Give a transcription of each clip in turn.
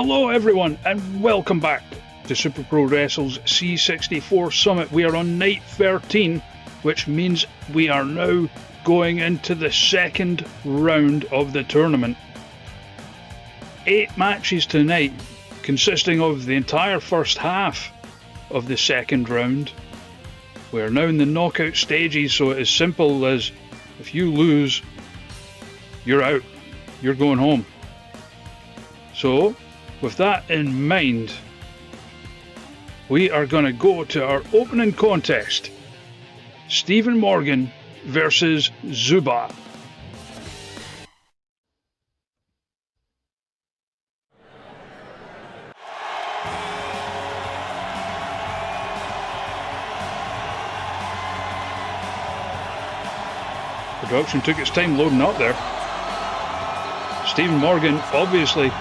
Hello everyone and welcome back to Super Pro Wrestle's C64 Summit. We are on night 13, which means we are now going into the second round of the tournament. 8 matches tonight, consisting of the entire first half of the second round. We are now in the knockout stages, so it is simple as if you lose, you're out, you're going home. So, with that in mind, we are going to go to our opening contest. Stephen Morgan versus Zuba. Production took its time loading up there. Stephen Morgan, obviously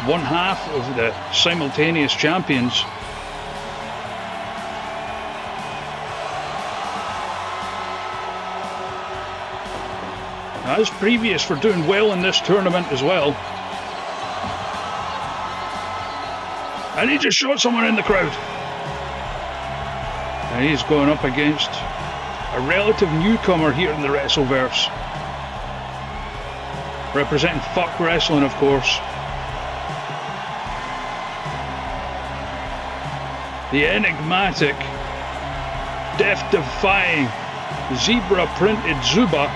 one half of the simultaneous champions. As previous for doing well in this tournament as well. And he just shot someone in the crowd. And he's going up against a relative newcomer here in the Wrestleverse. Representing Fuck Wrestling, of course. The enigmatic, death-defying, zebra-printed Zuba.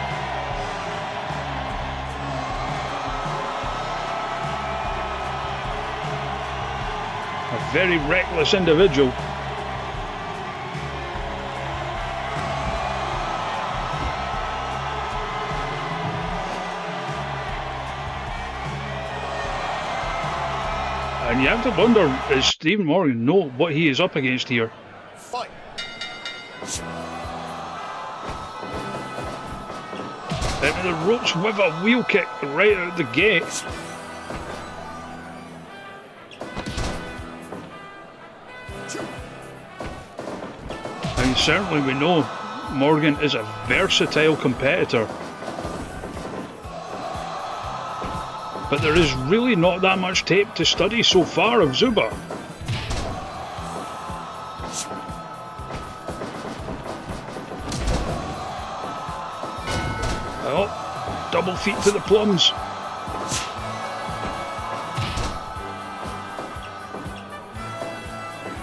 A very reckless individual. And you have to wonder, does Stephen Morgan know what he is up against here? Fight. Into the ropes with a wheel kick right out the gate. And certainly we know Morgan is a versatile competitor. But there is really not that much tape to study so far of Zuba. Oh, double feet to the plums.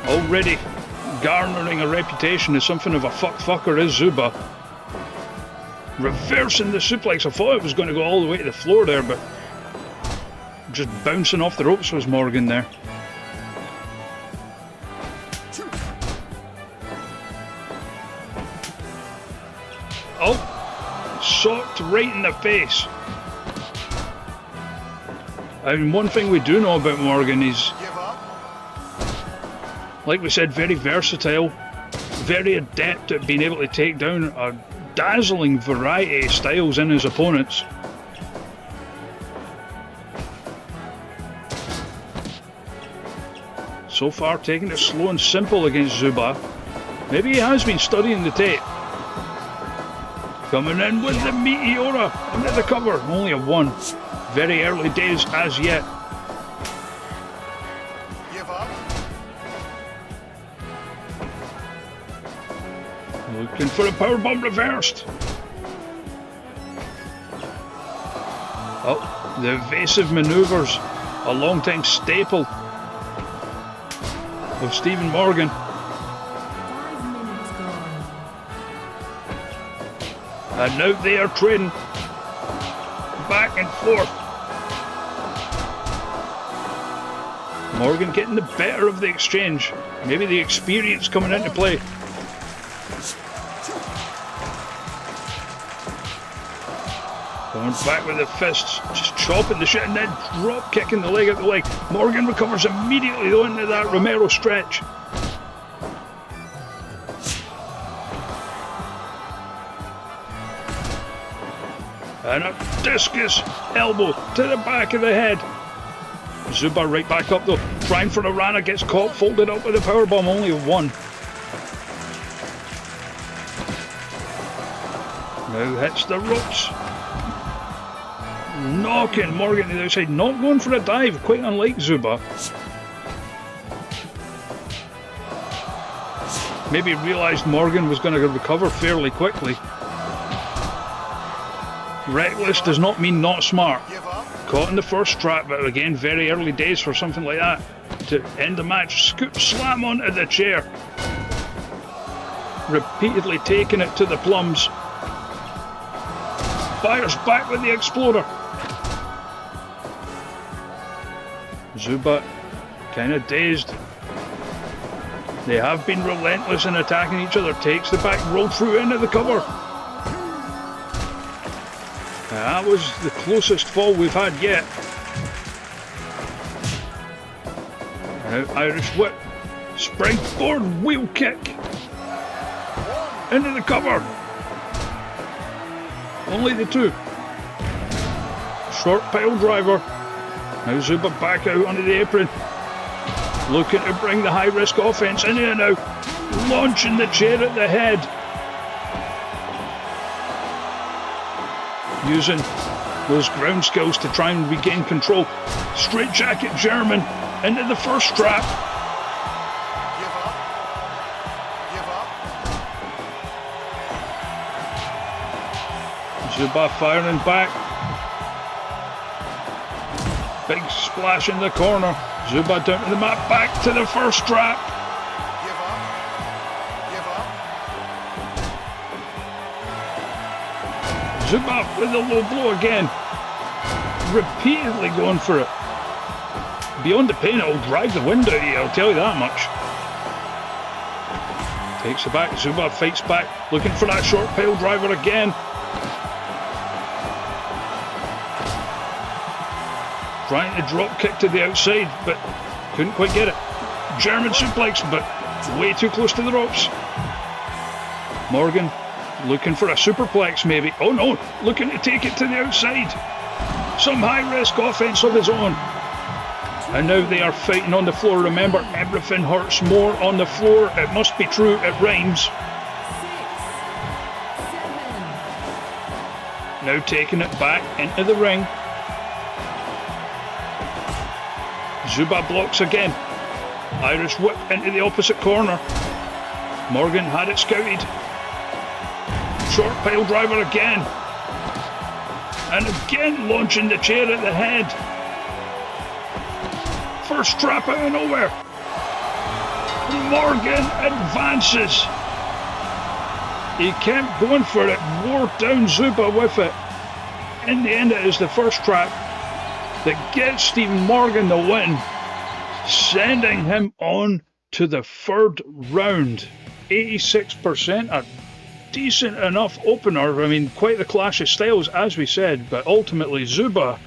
Already garnering a reputation as something of a fucker is Zuba. Reversing the suplex. I thought it was going to go all the way to the floor there, but just bouncing off the ropes was Morgan there. Oh, socked right in the face. I mean, one thing we do know about Morgan is, like we said, very versatile, very adept at being able to take down a dazzling variety of styles in his opponents. So far, taking it slow and simple against Zuba. Maybe he has been studying the tape. Coming in with the Meteora into the cover. Only a 1. Very early days as yet. Give up. Looking for a powerbomb reversed. Oh, the evasive maneuvers. A long-time staple of Stephen Morgan. 5 minutes gone. And now they are trading back and forth. Morgan getting the better of the exchange. Maybe the experience coming into play. Going back with the fists, just chopping the shit and then drop kicking the leg out the leg. Morgan recovers immediately though into that Romero stretch. And a discus elbow to the back of the head. Zuba right back up though, trying for a Hana, gets caught, folded up with a powerbomb, only a 1. Now hits the ropes. knocking Morgan to the outside, not going for a dive, quite unlike Zuba. Maybe realised Morgan was going to recover fairly quickly. Reckless does not mean not smart. Caught in the first trap, but again, very early days for something like that. To end the match, scoop slam onto the chair. Repeatedly taking it to the plums. Fires back with the exploder. Zuba, kind of dazed. They have been relentless in attacking each other. Takes the back roll through into the cover. That was the closest fall we've had yet. Now Irish whip. Springboard wheel kick. Into the cover. Only the two. Short pile driver. Now Zuba back out onto the apron. Looking to bring the high risk offense in here now. Launching the chair at the head. Using those ground skills to try and regain control. Straight jacket German into the first strap. Zuba firing back. Big splash in the corner. Zuba down to the mat, back to the first strap. Zuba with the low blow again. Repeatedly going for it. Beyond the pain, it'll drive the wind out of you, I'll tell you that much. Takes it back, Zuba fights back, looking for that short pile driver again. Trying to drop kick to the outside, but couldn't quite get it. German suplex, but way too close to the ropes. Morgan looking for a superplex maybe. Oh no, looking to take it to the outside. Some high risk offense of his own. And now they are fighting on the floor. Remember, everything hurts more on the floor. It must be true, it rhymes. 6, 7. Now taking it back into the ring. Zuba blocks again. Irish whip into the opposite corner. Morgan had it scouted. Short pile driver again. And again launching the chair at the head. First trap out of nowhere. Morgan advances. He kept going for it. Wore down Zuba with it. In the end, it is the first trap that gets Stephen Morgan the win, sending him on to the third round. 86%, a decent enough opener. I mean, quite the clash of styles, as we said, but ultimately Zuba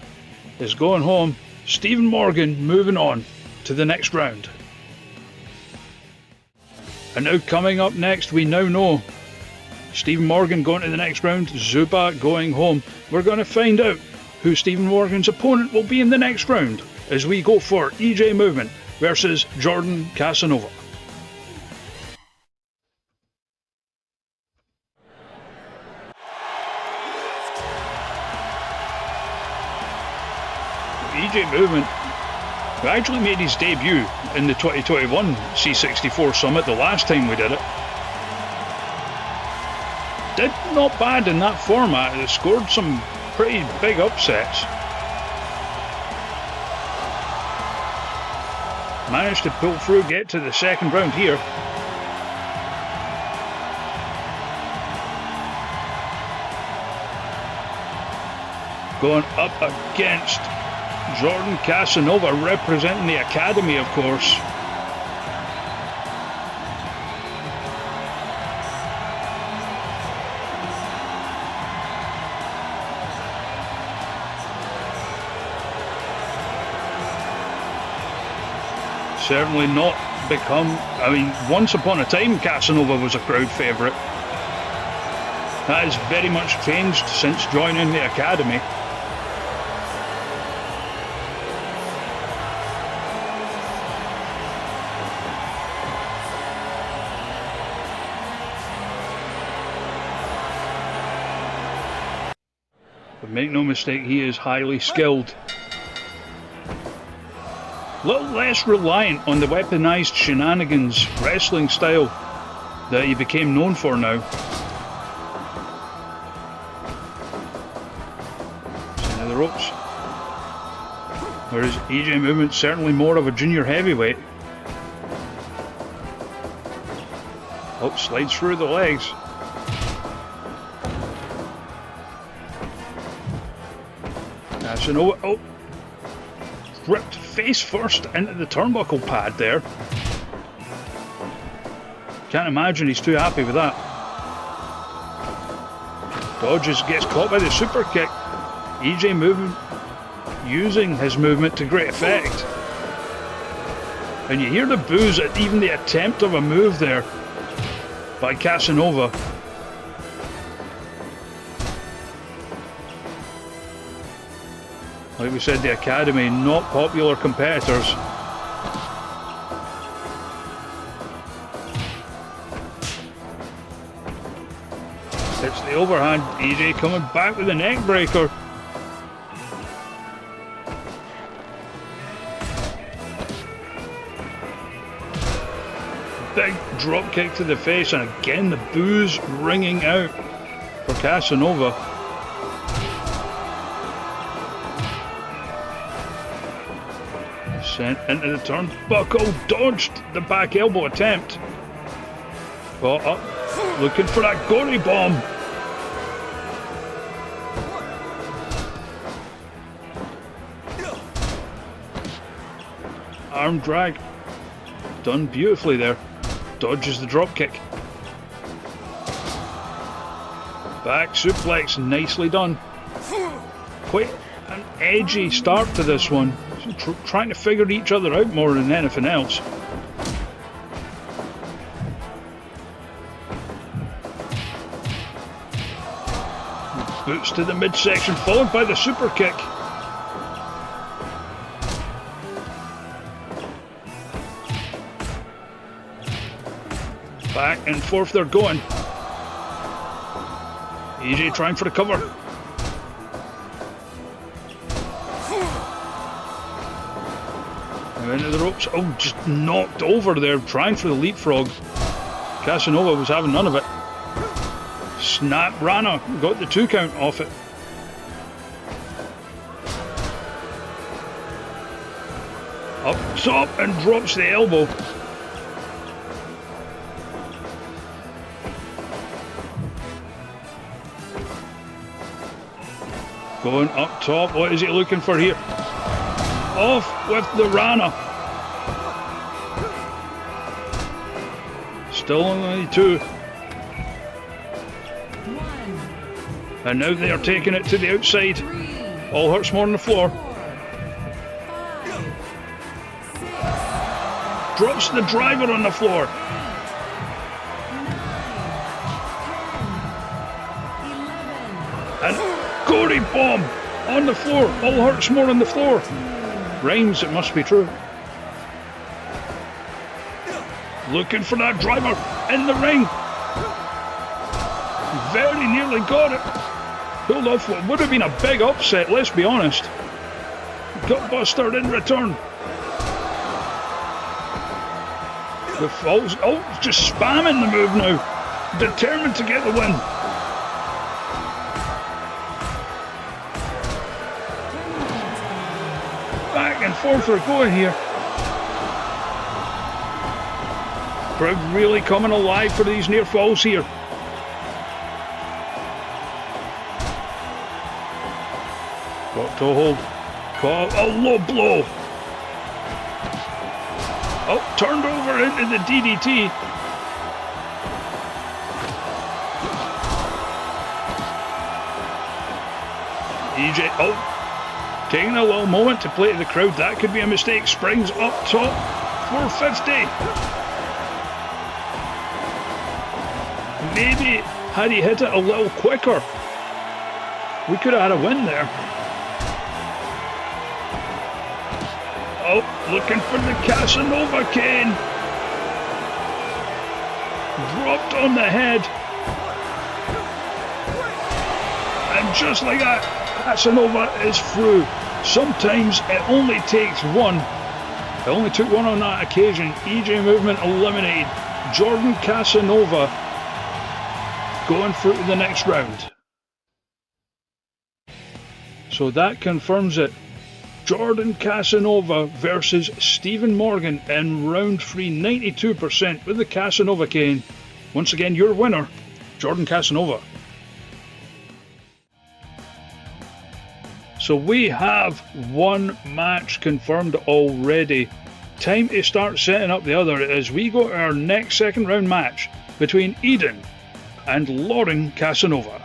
is going home. Stephen Morgan moving on to the next round. And now coming up next, we now know Stephen Morgan going to the next round, Zuba going home. We're going to find out who Stephen Morgan's opponent will be in the next round as we go for EJ Movement versus Jordan Casanova. EJ Movement, who actually made his debut in the 2021 C64 Summit the last time we did it, did not bad in that format. It scored some pretty big upsets. Managed to pull through, get to the second round here. Going up against Jordan Casanova, representing the Academy, of course. Certainly not become, I mean, once upon a time Casanova was a crowd favourite. That has very much changed since joining the Academy. But make no mistake, he is highly skilled. A little less reliant on the weaponized shenanigans wrestling style that he became known for now. Center the ropes. Whereas EJ movement's certainly more of a junior heavyweight. Oh, slides through the legs. Casanova, oh, ripped face first into the turnbuckle pad there. Can't imagine he's too happy with that. Dodges, gets caught by the super kick. EJ moving, using his movement to great effect. And you hear the boos at even the attempt of a move there by Casanova. Like we said, the Academy, not popular competitors. It's the overhand. EJ coming back with the neck breaker. Big drop kick to the face, and again the boos ringing out for Casanova. Sent into the turnbuckle, dodged the back elbow attempt. Got up, looking for that gory bomb. Arm drag, done beautifully there. Dodges the drop kick. Back suplex, nicely done. Quite an edgy start to this one. Trying to figure each other out more than anything else. Boots to the midsection, followed by the super kick. Back and forth they're going. EJ trying for the cover. Now into the ropes. Oh, just knocked over there, trying for the leapfrog. Casanova was having none of it. Snap Rana, got the 2 count off it. Up top and drops the elbow. Going up top, what is he looking for here? Off with the Rana. Still only 2. And now they are taking it to the outside. All hurts more on the floor. Drops the driver on the floor. And gory bomb on the floor. All hurts more on the floor. Rhymes, it must be true. Looking for that driver in the ring. Very nearly got it. Pulled off what would have been a big upset, let's be honest. Gutbuster in return. The falls. Oh, just spamming the move now. Determined to get the win. Back and forth we're going here. Crowd really coming alive for these near falls here. Got to hold. Caught a low blow. Oh, turned over into the DDT. EJ, oh, taking a little moment to play to the crowd. That could be a mistake. Springs up top. 450. Maybe had he hit it a little quicker, we could have had a win there. Oh, looking for the Casanova cane. Dropped on the head. And just like that, Casanova is through. Sometimes it only takes one. It only took one on that occasion. EJ Movement eliminated. Jordan Casanova going through to the next round. So that confirms it. Jordan Casanova versus Stephen Morgan in round 3, 92% with the Casanova cane. Once again, your winner, Jordan Casanova. So we have one match confirmed already. Time to start setting up the other as we go to our next second round match between Eden and Lauren Casanova.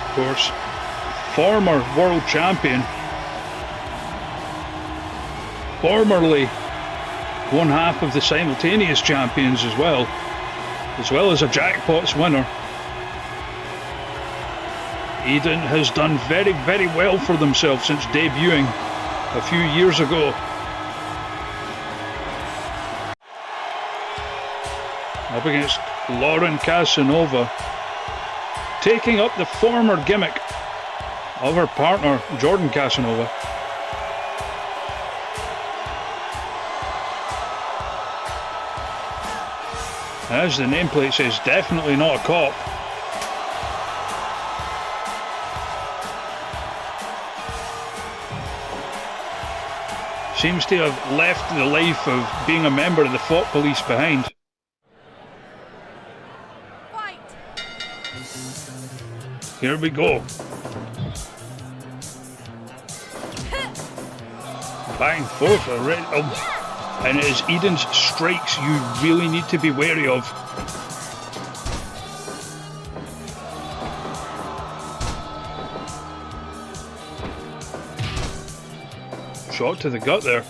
Of course, former world champion, formerly one half of the simultaneous champions as well as a jackpots winner. Eden has done very, very well for themselves since debuting a few years ago. Up against Lauren Casanova, taking up the former gimmick of her partner, Jordan Casanova. As the nameplate says, definitely not a cop. Seems to have left the life of being a member of the Thought Police behind. Here we go. Back and forth already. And it is Eden's strikes you really need to be wary of. Shot to the gut there.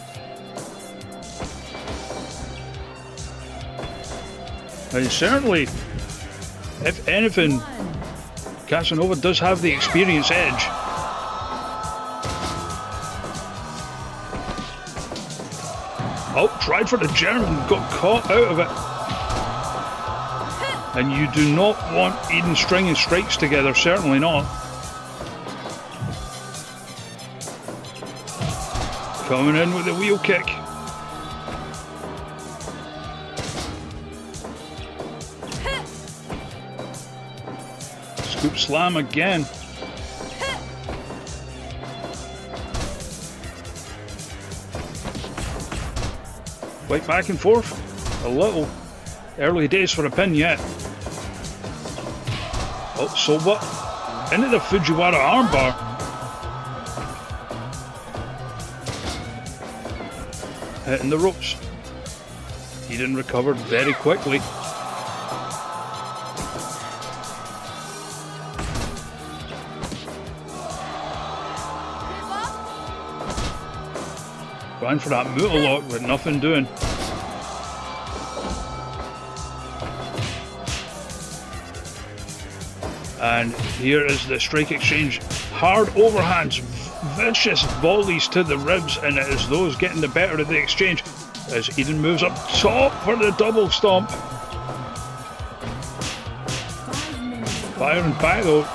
And certainly, if anything, Casanova does have the experience edge. Oh, tried for the German, got caught out of it. And you do not want Eden stringing strikes together, certainly not. Coming in with a wheel kick. Scoop slam again. Quite back and forth. A little. Early days for a pin yet. Oh, so what? Into the Fujiwara armbar. Hitting the ropes. Eden recovered very quickly. Going for that Muta lock with nothing doing. And here is the strike exchange. Hard overhands, vicious volleys to the ribs, and it is those getting the better of the exchange as Eden moves up top for the double stomp. Firing back though.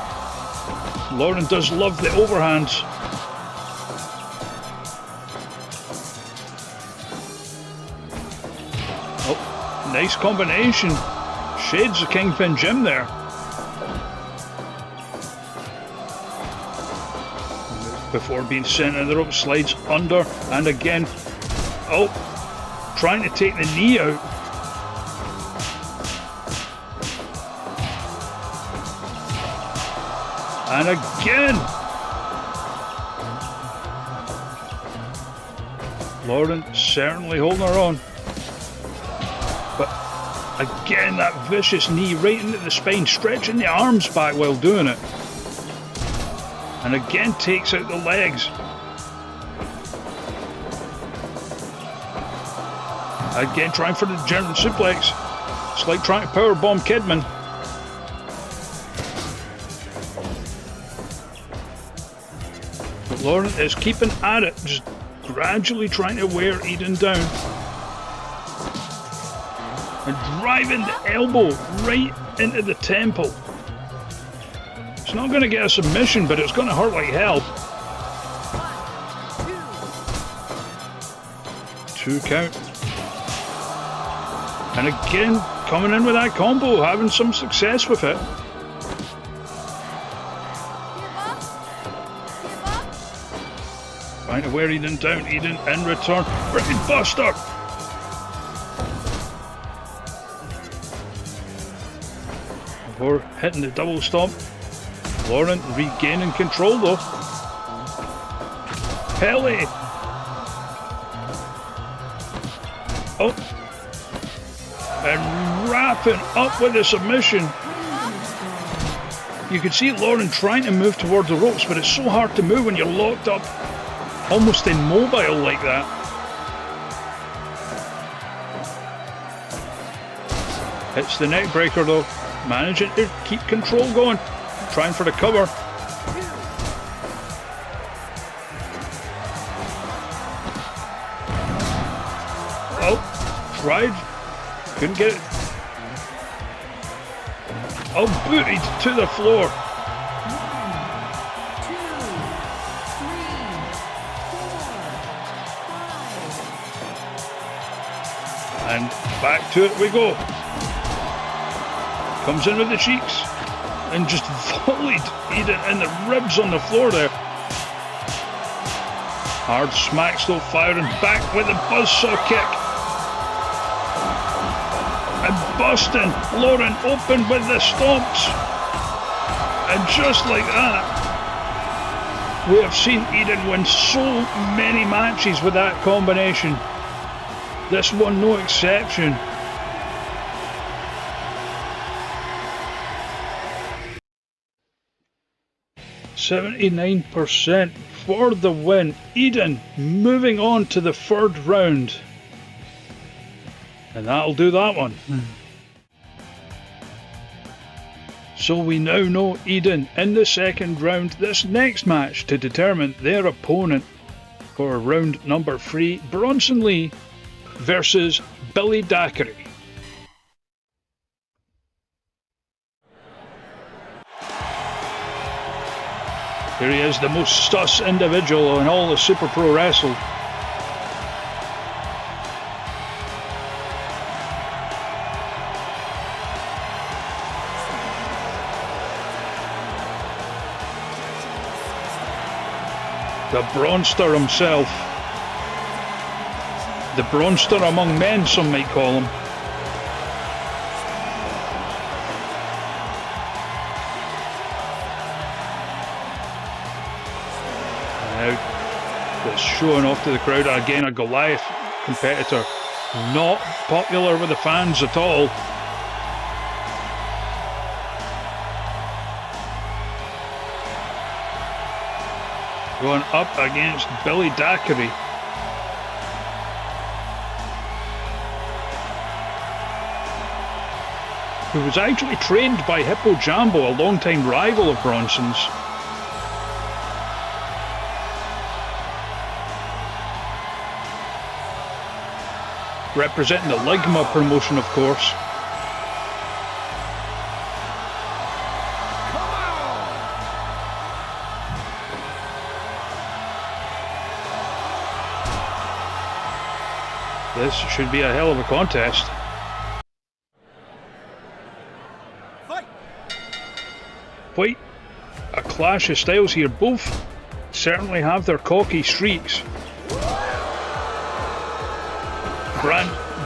Lauren does love the overhands. Oh, nice combination. Shades of Kingpin Jim there. Before being sent in the rope, slides under and again. Oh, trying to take the knee out. And again. Lauren certainly holding her own. But again, that vicious knee right into the spine, stretching the arms back while doing it. And again takes out the legs. Again trying for the German suplex. It's like trying to powerbomb Kidman. Lauren is keeping at it, just gradually trying to wear Eden down. And driving the elbow right into the temple. It's not going to get a submission, but it's going to hurt like hell. 2 count. And again, coming in with that combo, having some success with it. Trying to wear Eden down. Eden in return. Brain buster! Before hitting the double stomp. Lauren regaining control though. Kelly! Oh! And wrapping up with a submission. You can see Lauren trying to move towards the ropes, but it's so hard to move when you're locked up, almost immobile like that. Hits the neck breaker though, managing to keep control going, trying for the cover. Oh, tried. Couldn't get it. Oh, booted to the floor. 1, 2, 3, 4, 5. And back to it we go. Comes in with the cheeks and just volleyed Eden in the ribs on the floor there. Hard smacks though, firing back with a buzzsaw kick. And busting Lauren open with the stomps. And just like that, we have seen Eden win so many matches with that combination. This one no exception. %79% for the win. Eden moving on to the 3rd round. And that'll do that one. So we now know Eden in the 2nd round. This next match to determine their opponent for round number 3, Bronson Lee versus Billy Daquiri. Here he is, the most sus individual in all of Super Pro Wrestle. The Bronster himself. The Bronster among men, some might call him. Now, just showing off to the crowd again, a Goliath competitor. Not popular with the fans at all. Going up against Billy Daquiri. Who was actually trained by Hippo Jambo, a long-time rival of Bronson's. Representing the Ligma promotion, of course. This should be a hell of a contest. Quite a clash of styles here. Both certainly have their cocky streaks.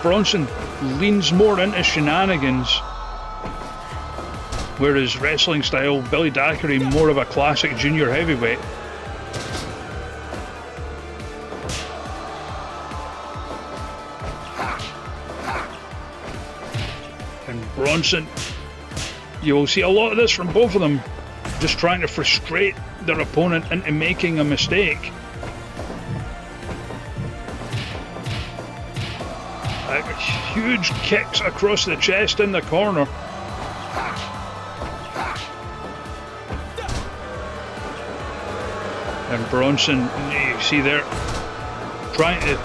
Bronson leans more into shenanigans, whereas wrestling style, Billy Daquiri more of a classic junior heavyweight. And Bronson, you will see a lot of this from both of them, just trying to frustrate their opponent into making a mistake. Huge kicks across the chest in the corner. And Bronson, you see there, trying to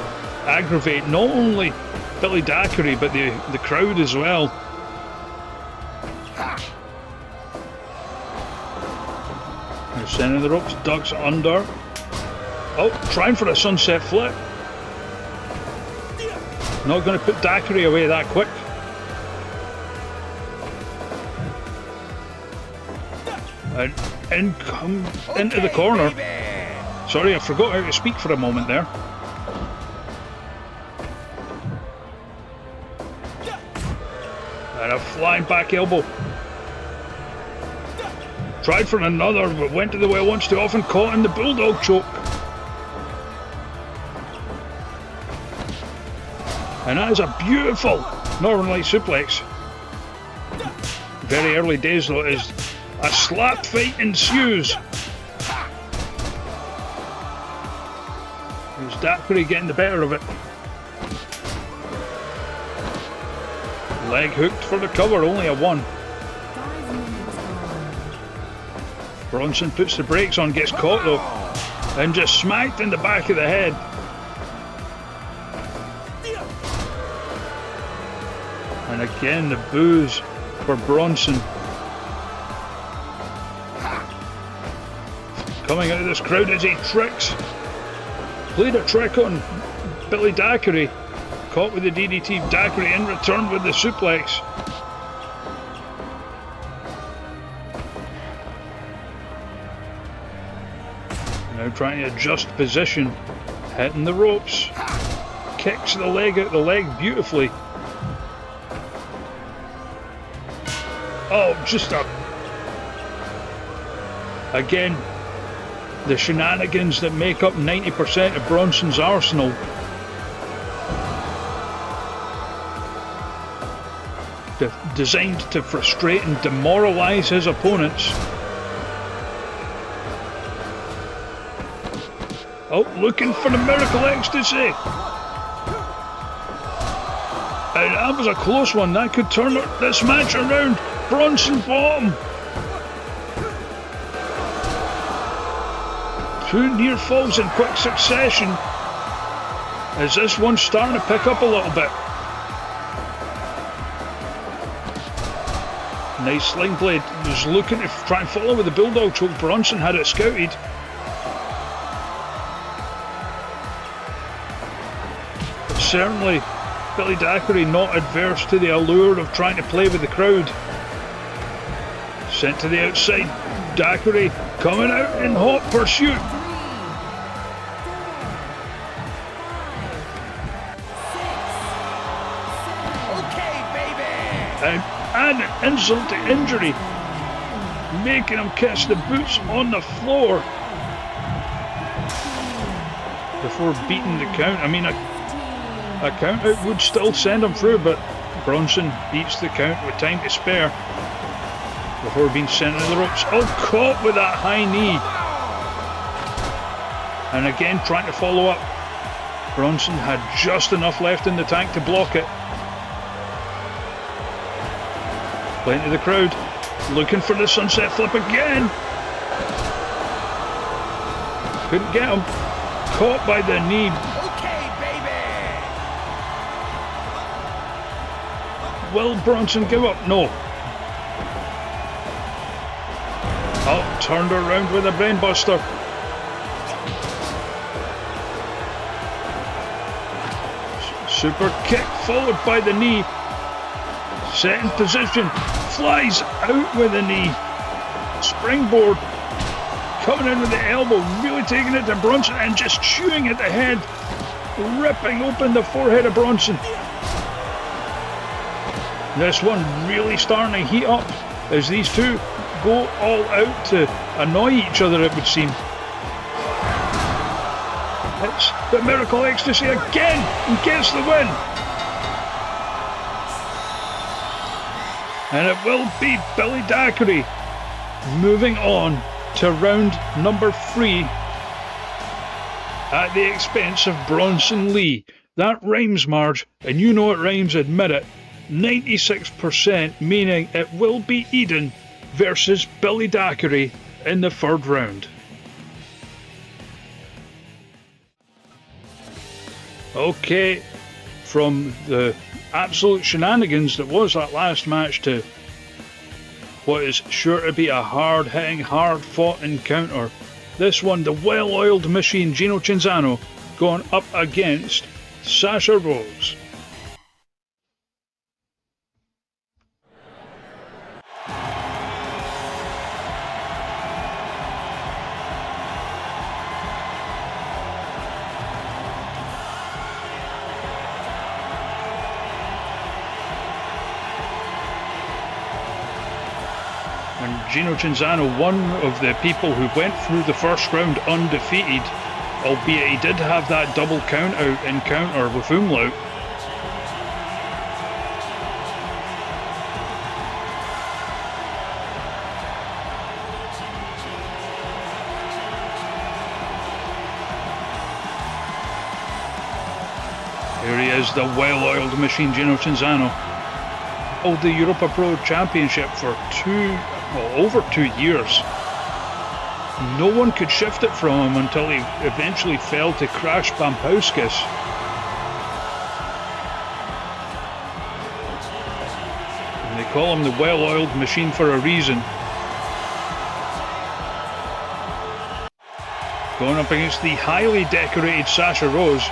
aggravate not only Billy Daquiri but the crowd as well. Now center of the ropes, ducks under. Oh, trying for a sunset flip. Not going to put Daquiri away that quick. And in come into the corner. Sorry, I forgot how to speak for a moment there. And a flying back elbow. Tried for another, but went to the well once too often, caught in the bulldog choke. And that is a beautiful Northern Light suplex. Very early days though, as a slap fight ensues. There's Daquiri getting the better of it. Leg hooked for the cover, only a 1. Bronson puts the brakes on, gets caught though, and just smacked in the back of the head. And again the boos for Bronson. Coming out of this crowd as he played a trick on Billy Daquiri. Caught with the DDT, Daquiri in return with the suplex. Now trying to adjust position, hitting the ropes. Kicks the leg out the leg beautifully. Oh, just again, the shenanigans that make up 90% of Bronson's arsenal. Designed to frustrate and demoralize his opponents. Oh, looking for the miracle ecstasy. And that was a close one. That could turn this match around. Bronson bottom. 2 near falls in quick succession. As this one's starting to pick up a little bit. Nice sling blade. Was looking to try and follow with the bulldog choke. Bronson had it scouted. But certainly Billy Daquiri not adverse to the allure of trying to play with the crowd. Sent to the outside. Daquiri coming out in hot pursuit. And add an insult to injury, making him kiss the boots on the floor before beating the count. I mean, a count out would still send him through, but Bronson beats the count with time to spare before being sent to the ropes. Oh, caught with that high knee. And again, trying to follow up. Bronson had just enough left in the tank to block it. Playing to the crowd, looking for the sunset flip again. Couldn't get him. Caught by the knee. Okay, baby. Will Bronson give up? No. Oh, turned around with a brainbuster. Super kick followed by the knee. Set in position, flies out with a knee. Springboard, coming in with the elbow, really taking it to Bronson and just chewing at the head, ripping open the forehead of Bronson. This one really starting to heat up as these two go all out to annoy each other, it would seem. It's the miracle ecstasy again and gets the win. And it will be Billy Daquiri moving on to round number 3 at the expense of Bronson Lee. That rhymes, Marge, and you know it rhymes, admit it. 96%, meaning it will be Eden versus Billy Daquiri in the 3rd round. Okay, from the absolute shenanigans that was that last match to what is sure to be a hard-hitting, hard-fought encounter. This one, the well-oiled machine Gino Cinzano going up against Sasha Rose. And Gino Cinzano, one of the people who went through the first round undefeated, albeit he did have that double count-out encounter with Umlaut. Here he is, the well-oiled machine Gino Cinzano. Held the Europa Pro Championship for over 2 years. No one could shift it from him until he eventually fell to Crash Bampauskis. And they call him the well-oiled machine for a reason. Going up against the highly decorated Sasha Rose.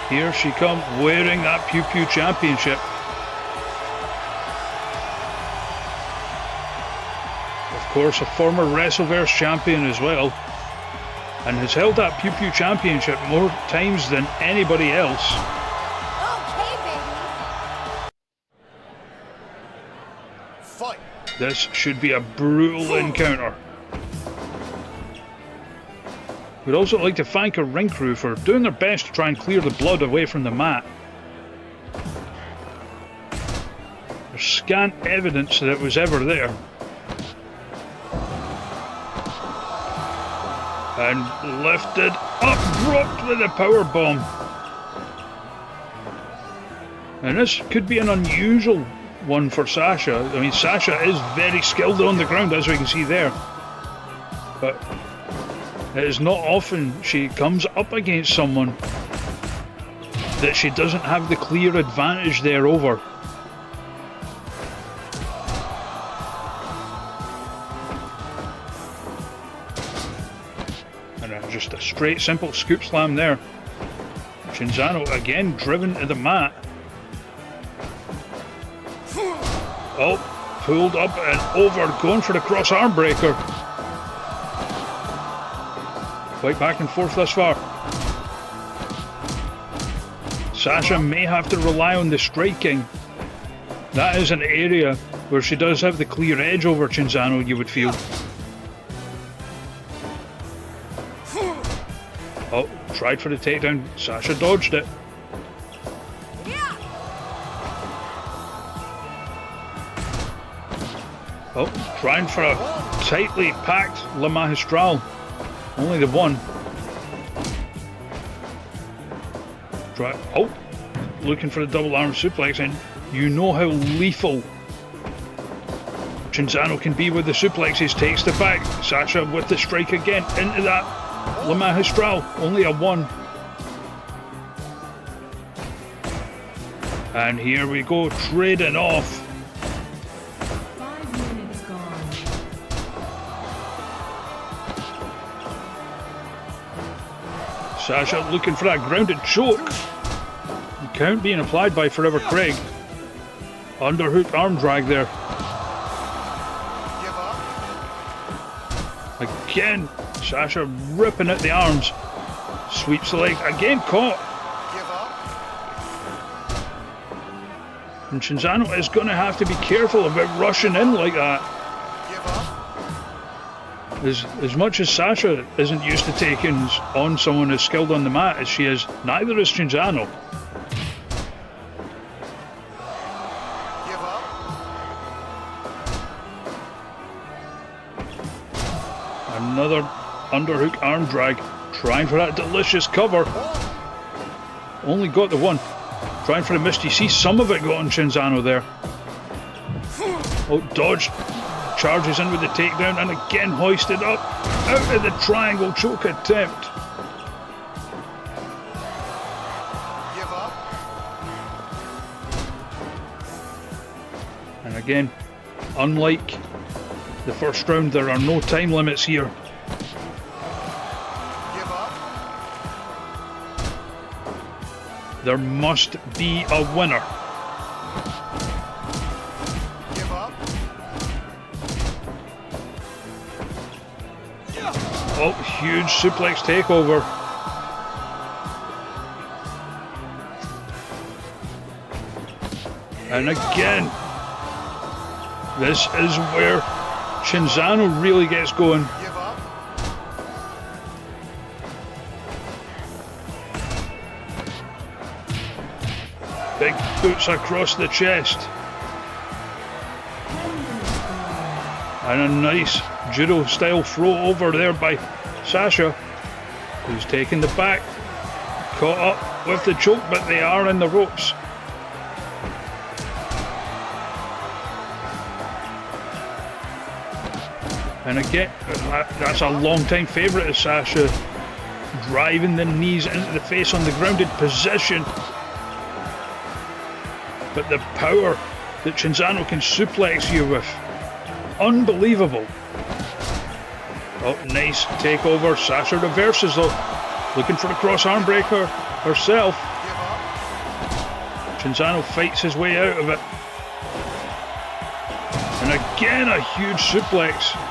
Here she comes, wearing that Pew Pew Championship. Of course, a former Wrestleverse champion as well. And has held that Pew Pew Championship more times than anybody else. Okay, baby. Fight. This should be a brutal encounter. We'd also like to thank our ring crew for doing their best to try and clear the blood away from the mat. There's scant evidence that it was ever there. And lifted up, dropped with a power bomb. And this could be an unusual one for Sasha. I mean, Sasha is very skilled on the ground, as we can see there. But it is not often she comes up against someone that she doesn't have the clear advantage there over. And just a straight, simple scoop slam there. Cinzano again driven to the mat. Oh, pulled up and over, going for the cross arm breaker. Quite back and forth thus far. Sasha may have to rely on the striking. That is an area where she does have the clear edge over Cinzano, you would feel. Oh, tried for the takedown. Sasha dodged it. Oh, trying for a tightly packed La Magistral. Only the one. Oh, looking for the double arm suplex, and you know how lethal Cinzano can be with the suplexes. Takes the back. Sasha with the strike again into that La Magistral. Only a one. And here we go, trading off. Sasha looking for that grounded choke. The count being applied by Forever Craig. Underhook arm drag there. Again, Sasha ripping at the arms. Sweeps the legs. Again caught. And Cinzano is going to have to be careful about rushing in like that. As much as Sasha isn't used to taking on someone as skilled on the mat as she is, neither is Cinzano. Another underhook arm drag, trying for that delicious cover. Only got the one. Trying for the mist. You see some of it got on Cinzano there. Oh, dodged. Charges in with the takedown and again hoisted up. Out of the triangle choke attempt. Give up. And again, unlike the first round, there are no time limits here. Give up. There must be a winner. Give up. Oh, huge suplex takeover. And again, this is where Cinzano really gets going. Give up. Big boots across the chest. And a nice judo style throw over there by Sasha, who's taking the back. Caught up with the choke, but they are in the ropes. And again, that's a long time favourite of Sasha, driving the knees into the face on the grounded position. But the power that Cinzano can suplex you with, unbelievable. Oh, nice takeover. Sasha reverses though, looking for the cross arm breaker herself. Give up. Cinzano fights his way out of it. And again, a huge suplex. 1,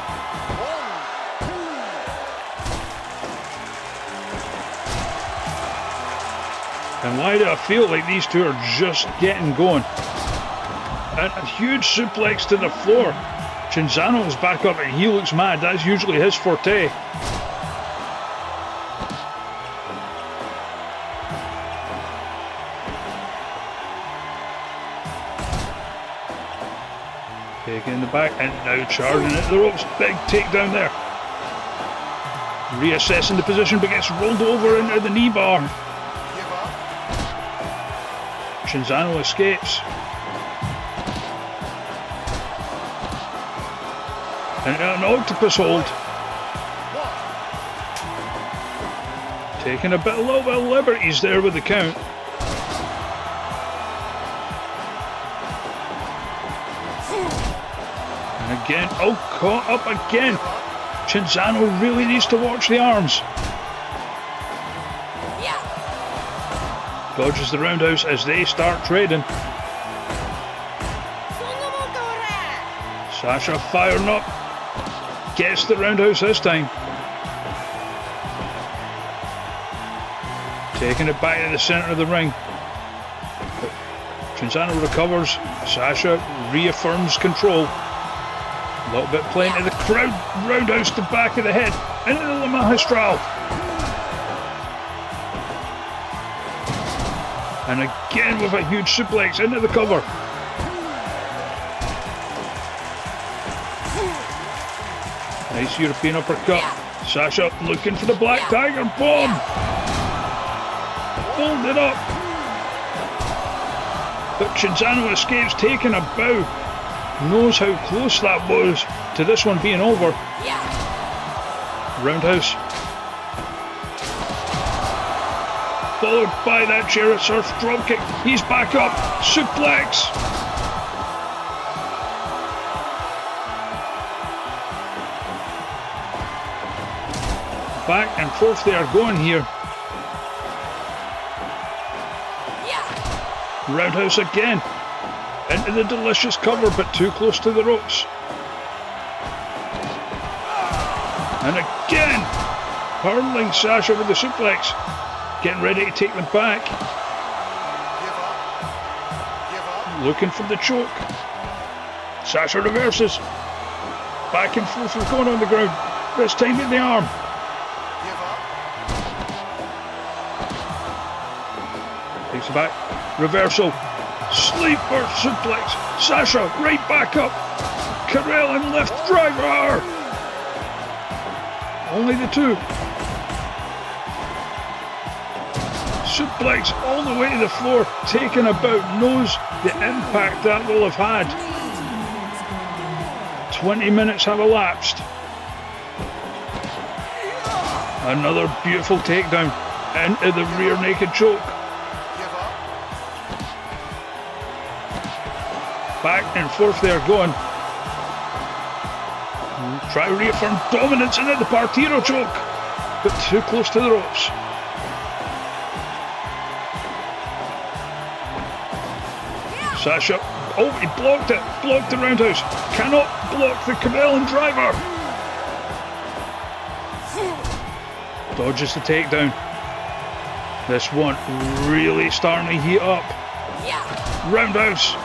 2. And why do I feel like these two are just getting going? And a huge suplex to the floor. Cinzano is back up and he looks mad. That's usually his forte. Taking in the back and now charging at the ropes. Big takedown there. Reassessing the position but gets rolled over into the knee bar. Give up. Cinzano escapes. And an octopus hold. 1. Taking a little bit of liberties there with the count. And again, oh, caught up again. Cinzano really needs to watch the arms. Dodges the roundhouse as they start trading. Sasha firing up. Gets the roundhouse this time. Taking it back to the centre of the ring. But Cinzano recovers. Sasha reaffirms control. A little bit playing to the crowd. Roundhouse to the back of the head. Into the magistral. And again with a huge suplex into the cover. Nice European uppercut. Sasha looking for the Black Tiger bomb. Folded up. But Cinzano escapes, taking a bow. Knows how close that was to this one being over. Roundhouse. Followed by that chariot surf dropkick. He's back up. Suplex. Back and forth they are going here. Roundhouse again. Into the delicious cover, but too close to the ropes. And again, hurling Sasha with the suplex. Getting ready to take them back. Give up. Give up. Looking for the choke. Sasha reverses. Back and forth we're going on the ground. This time in the arm. Give up. Takes it back. Reversal. Sleeper suplex. Sasha right back up. Gruelling left driver. Only the two. Suplex all the way to the floor. Taken about. Knows the impact that will have had. 20 minutes have elapsed. Another beautiful takedown into the rear naked choke. Give up. Back and forth they're going. Try to reaffirm dominance into the Partiro choke, but too close to the ropes. Sasha, oh, he blocked it, blocked the roundhouse, cannot block the Cabellin driver. Dodges the takedown. This one really starting to heat up. Roundhouse.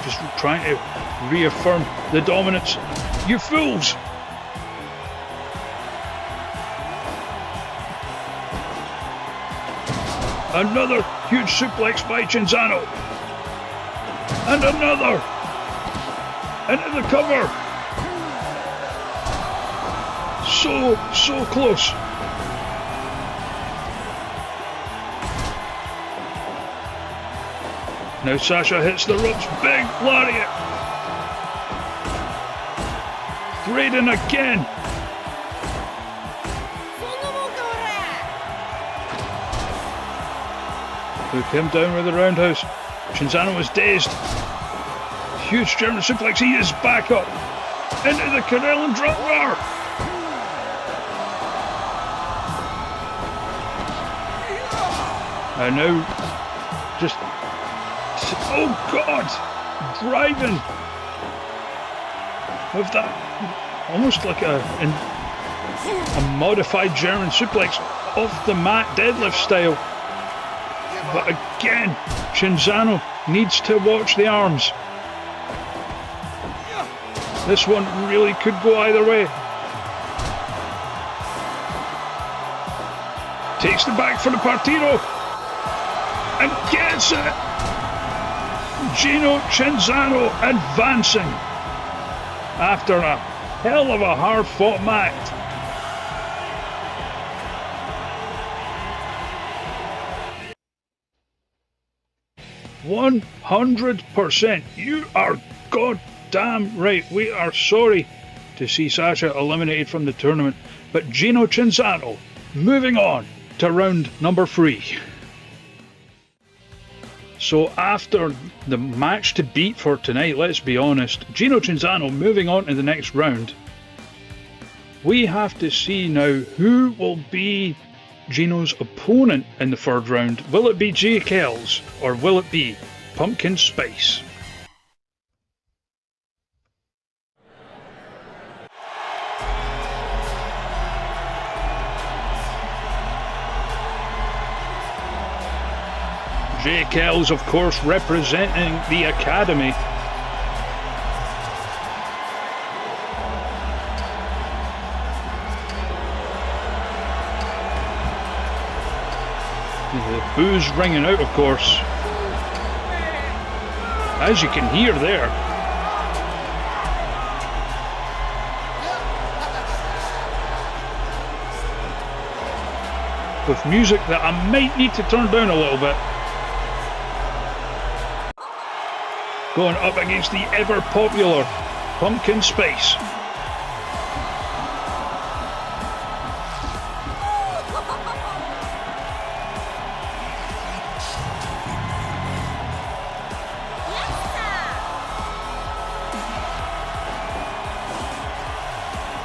Just trying to reaffirm the dominance. You fools! Another huge suplex by Cinzano. And another! Into the cover! So close. Now Sasha hits the ropes, big lariat. Raiden again. Took him down with the roundhouse. Cinzano was dazed. Huge German suplex, he is back up. Into the Cabellin drop bar. And now, just, oh God, driving with that, almost like a modified German suplex off the mat deadlift style. But again, Cinzano needs to watch the arms. This one really could go either way. Takes the back for the Partiro. And gets it! Gino Cinzano advancing after a hell of a hard-fought match. %100%. You are goddamn right. We are sorry to see Sasha eliminated from the tournament, but Gino Cinzano moving on to round number 3. So after the match to beat for tonight, let's be honest, Gino Cinzano moving on to the next round. We have to see now who will be Gino's opponent in the third round. Will it be Kellz or will it be Pumpkin Spice? Kellz, of course, representing the Academy. The booze ringing out, of course, as you can hear there. With music that I might need to turn down a little bit. Going up against the ever popular Pumpkin Spice.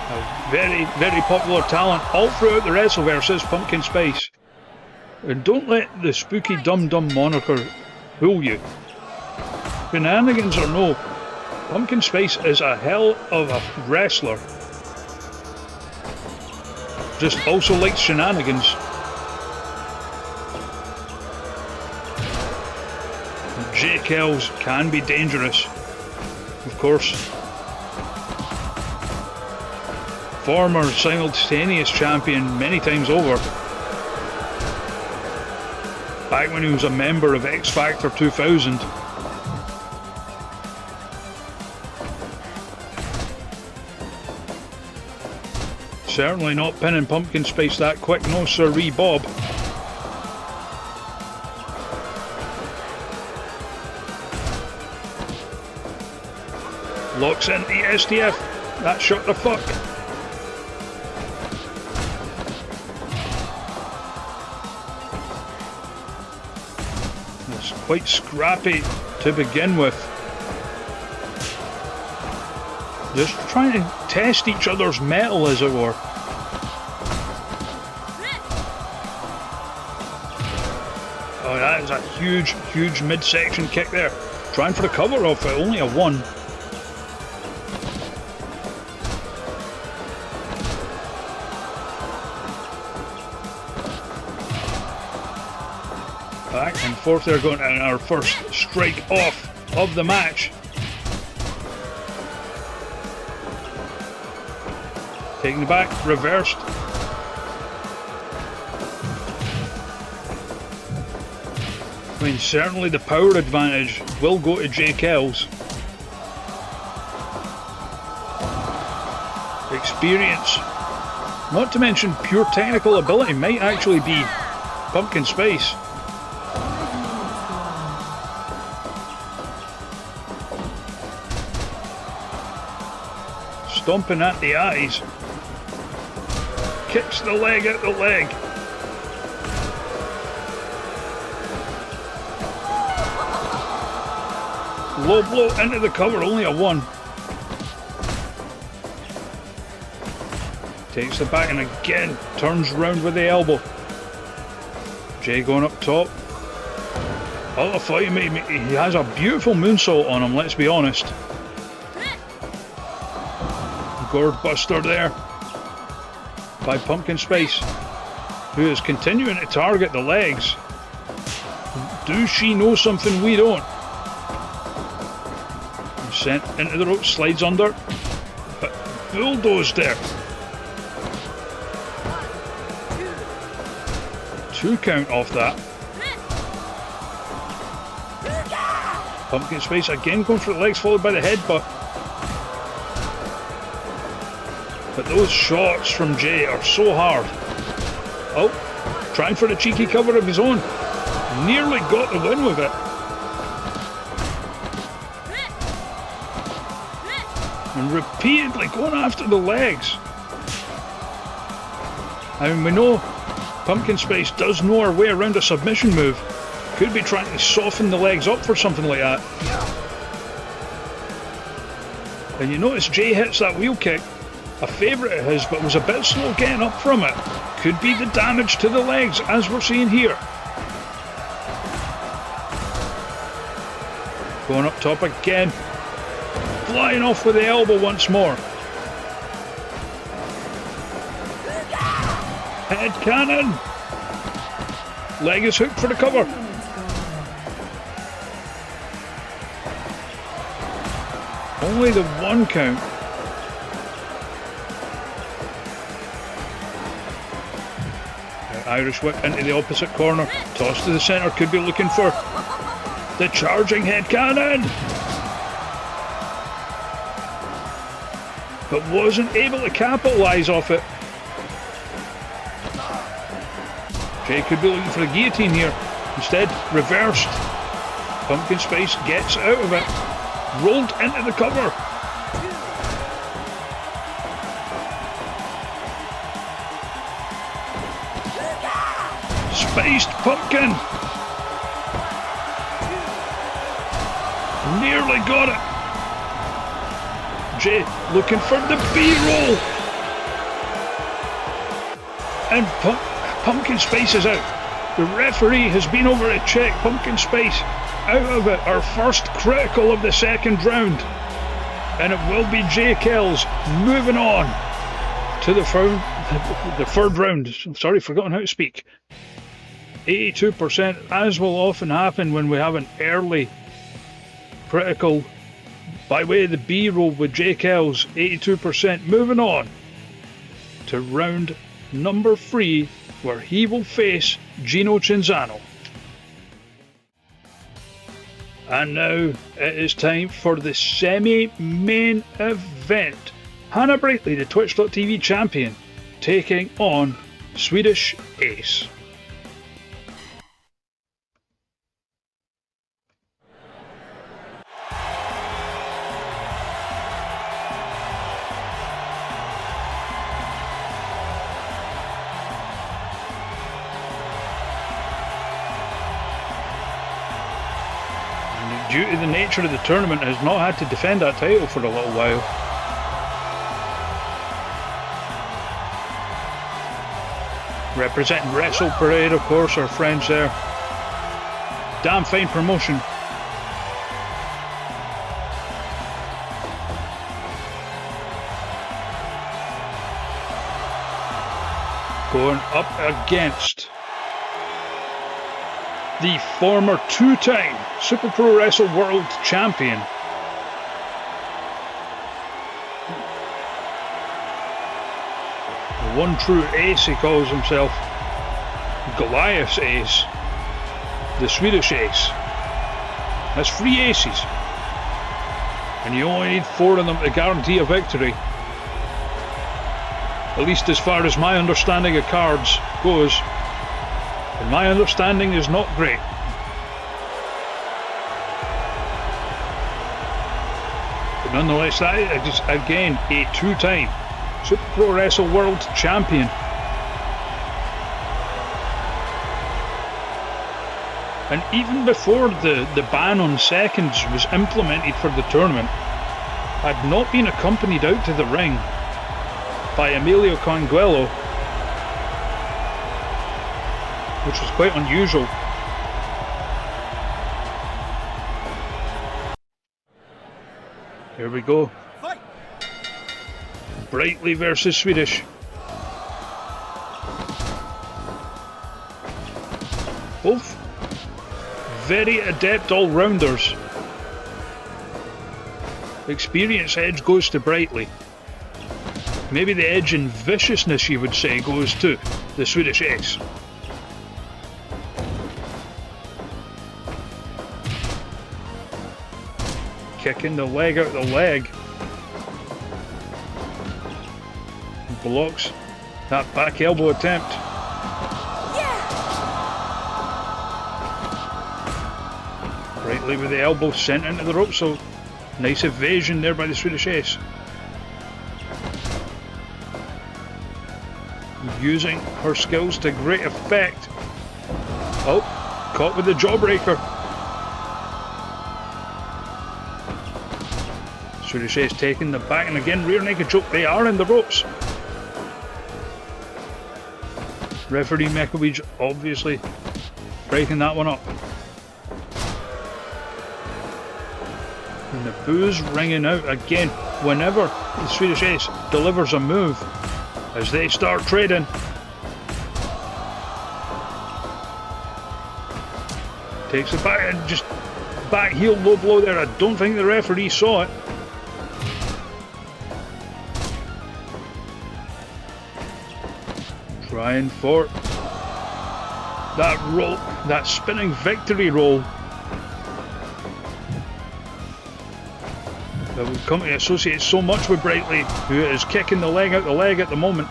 A very, very popular talent all throughout the Wrestleverse is Pumpkin Spice. And don't let the spooky dum-dum moniker fool you. Shenanigans or no, Pumpkin Spice is a hell of a wrestler. Just also likes shenanigans. Kellz can be dangerous. Of course. Former simultaneous champion many times over. Back when he was a member of X Factor 2000. Certainly not pinning Pumpkin Spice that quick, no sirree, Bob. Locks in the STF. That shut the fuck. It's quite scrappy to begin with. Just trying to test each other's metal, as it were. Oh, that is a huge, huge midsection kick there. Trying for the cover off it, only a 1. Back and forth there, going in our first strike off of the match. Taking it back, reversed. I mean, certainly the power advantage will go to Kellz. Experience, not to mention pure technical ability, might actually be Pumpkin Spice. Stomping at the eyes. Kicks the leg at the leg. Low blow into the cover, only a 1. Takes the back and again turns round with the elbow. Jay going up top. Oh, I thought he has a beautiful moonsault on him, let's be honest. Gourd buster there by Pumpkin Spice, who is continuing to target the legs. Does she know something we don't? Sent into the rope, slides under, but bulldozed there. 2 count off that. Pumpkin Spice again going for the legs, followed by the headbutt. But those shots from Jay are so hard. Oh, trying for the cheeky cover of his own. Nearly got the win with it. And repeatedly going after the legs. I mean, we know Pumpkin Spice does know her way around a submission move. Could be trying to soften the legs up for something like that. And you notice Jay hits that wheel kick. A favourite of his, but was a bit slow getting up from it. Could be the damage to the legs, as we're seeing here. Going up top again. Flying off with the elbow once more. Head cannon. Leg is hooked for the cover. Only the 1 count. Irish whip into the opposite corner. Toss to the centre. Could be looking for the charging head cannon. But wasn't able to capitalise off it. Jay could be looking for the guillotine here. Instead, reversed. Pumpkin Spice gets out of it. Rolled into the cover. Spiced Pumpkin. Nearly got it. Jay looking for the B-roll. And Pumpkin Spice is out. The referee has been over to check Pumpkin Spice out of it. Our first critical of the second round. And it will be Kellz moving on to the third round. Sorry, forgotten how to speak. 82%, as will often happen when we have an early critical by way of the B-roll with Kellz. 82%. Moving on to round number 3, where he will face Gino Cinzano. And now it is time for the semi-main event. Hana Brightly, the Twitch.tv champion, taking on Swedish Ace. due to the nature of the tournament, has not had to defend that title for a little while. Representing Wrestle Parade, of course, our friends there. Damn fine promotion. Going up against the former two-time Super Pro Wrestle World Champion. The one true ace, he calls himself. Goliath's ace. The Swedish ace. That's 3 aces. And you only need 4 of them to guarantee a victory. At least as far as my understanding of cards goes. And my understanding is not great. But nonetheless, that is again a 2-time Super Pro Wrestle World Champion. And even before the ban on seconds was implemented for the tournament, had not been accompanied out to the ring by Emilio Conguello, which was quite unusual. Here we go. Fight. Brightly versus Swedish. Both very adept all-rounders. Experience edge goes to Brightly. Maybe the edge in viciousness, you would say, goes to the Swedish ace. Kicking the leg out the leg. Blocks that back elbow attempt. Brightly with the elbow sent into the rope, so nice evasion there by the Swedish ace. Using her skills to great effect. Oh, caught with the jawbreaker. Swedish ace taking the back, and again rear naked choke. They are in the ropes. Referee Mekovic obviously breaking that one up. And the boos ringing out again whenever the Swedish ace delivers a move as they start trading. Takes it back and just back heel low blow there. I don't think the referee saw it. Trying for that roll, that spinning victory roll that we've come to associate so much with Brightly, who is kicking the leg out the leg at the moment.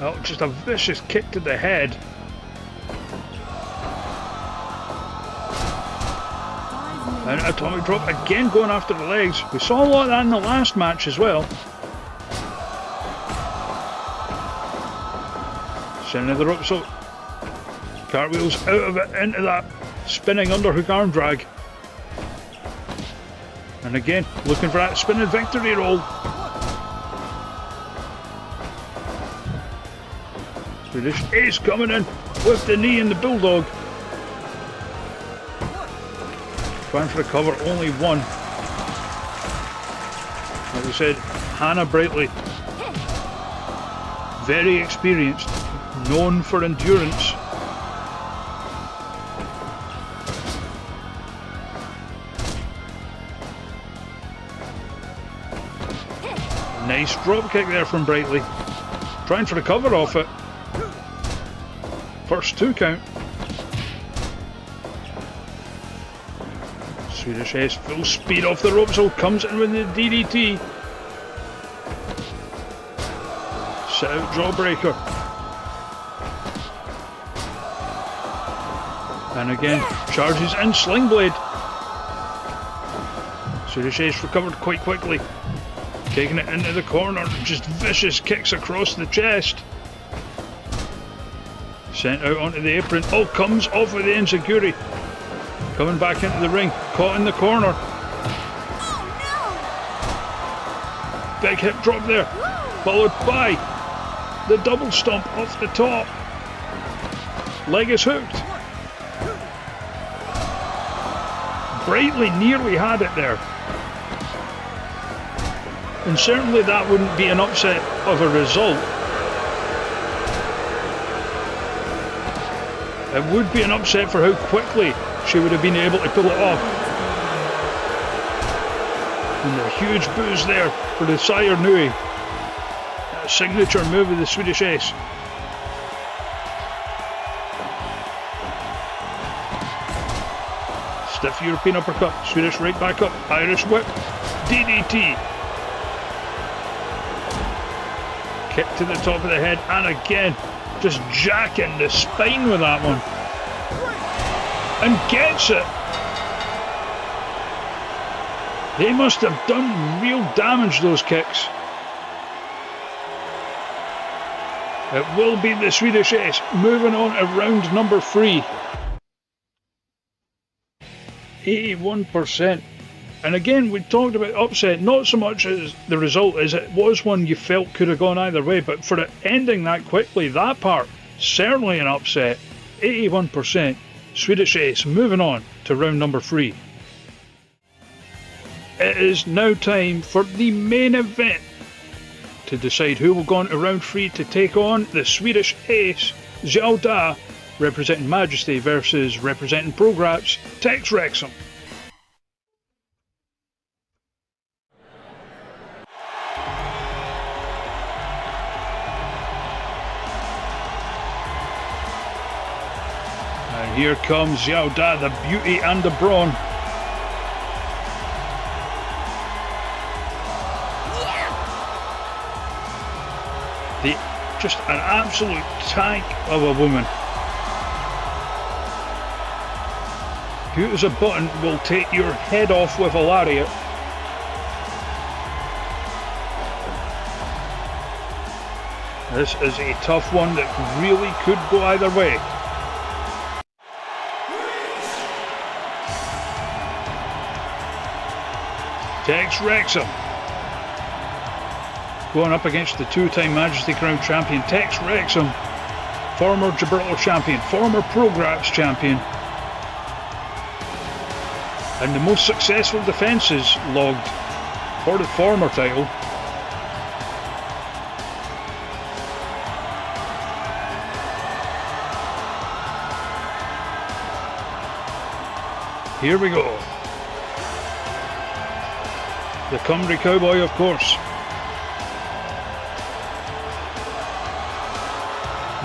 Oh, just a vicious kick to the head. And atomic drop again going after the legs. We saw a lot of that in the last match as well. Sending the rope, so cartwheels out of it into that spinning underhook arm drag. And again, looking for that spinning victory roll. Swedish ace coming in with the knee in the bulldog. Trying for the cover, only one. Like we said, Hana Brightly. Very experienced, known for endurance. Nice drop kick there from Brightly. Trying for the cover off it. First 2 count. Swedish ace full speed off the rope, so comes in with the DDT. Set out jawbreaker. And again, charges in sling blade. Swedish ace recovered quite quickly. Taking it into the corner, just vicious kicks across the chest. Sent out onto the apron. Oh, comes off with the enziguri. Coming back into the ring. Caught in the corner. Big hip drop there. Followed by the double stomp off the top. Leg is hooked. Brightly nearly had it there. And certainly that wouldn't be an upset of a result. It would be an upset for how quickly she would have been able to pull it off. And the huge booze there for the Sire Nui. That signature move of the Swedish ace. Stiff European uppercut. Swedish right back up. Irish whip. DDT. Kick to the top of the head. And again, just jacking the spine with that one. And gets it. They must have done real damage, those kicks. It will be the Swedish ace moving on to round number 3. 81%. And again, we talked about upset, not so much as the result as it was one you felt could have gone either way, but for it ending that quickly, that part, certainly an upset. 81%. Swedish ace moving on to round number 3. It is now time for the main event to decide who will go on to round 3 to take on the Swedish ace, Xiǎo, representing Majesty versus representing Prograp's Tex Wrexham. And here comes Xiǎo, the beauty and the brawn. Just an absolute tank of a woman. Who as a button will take your head off with a lariat. This is a tough one that really could go either way. Tex Wrexham going up against the two-time Majesty Crown champion Tex Wrexham, former Gibraltar champion, former Prograp's champion, and the most successful defences logged for the former title. Here we go. The Cymru Cowboy, of course.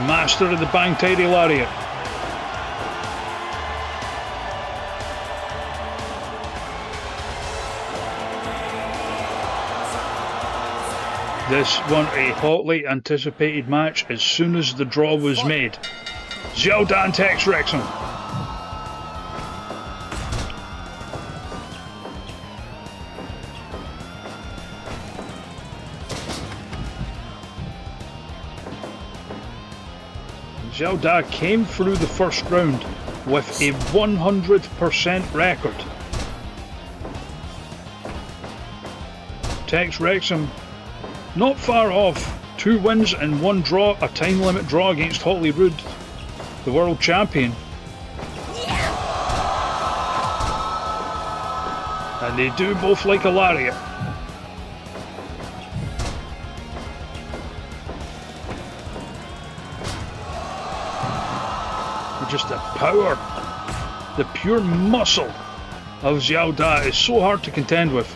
Master of the bang tidy lariat. This one a hotly anticipated match as soon as the draw was made. Xiǎo and Tex Wrexham. Xiǎo came through the first round with a 100% record. Tex Wrexham not far off, 2 wins and 1 draw, a time limit draw against Holyrood, the world champion. And they do both like a lariat. Just the power, the pure muscle of Xiǎo is so hard to contend with.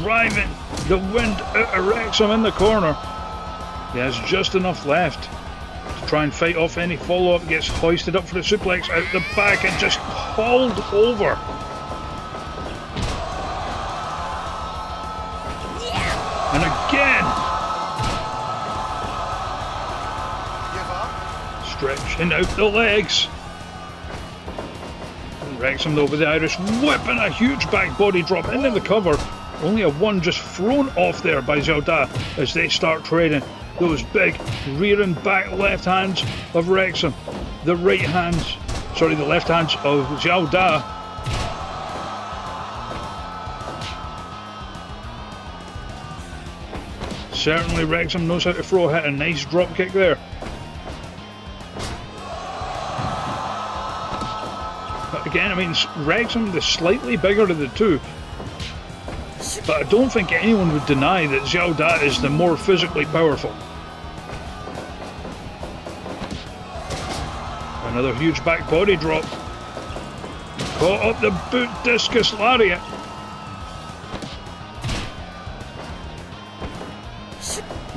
Driving the wind out of Wrexham in the corner. He has just enough left to try and fight off any follow-up. Gets hoisted up for the suplex out the back and just hauled over. And again. Stretching out the legs. And Wrexham though with the Irish whip and a huge back body drop into the cover. Only a one just thrown off there by Xiǎo as they start trading. Those big rear and back left hands of Wrexham. The right hands, sorry, the left hands of Xiǎo. Certainly Wrexham knows how to throw a hit. A nice drop kick there. But again, I mean, Wrexham, the slightly bigger of the two. But I don't think anyone would deny that Xiǎo is the more physically powerful. Another huge back body drop. Caught up the boot discus lariat.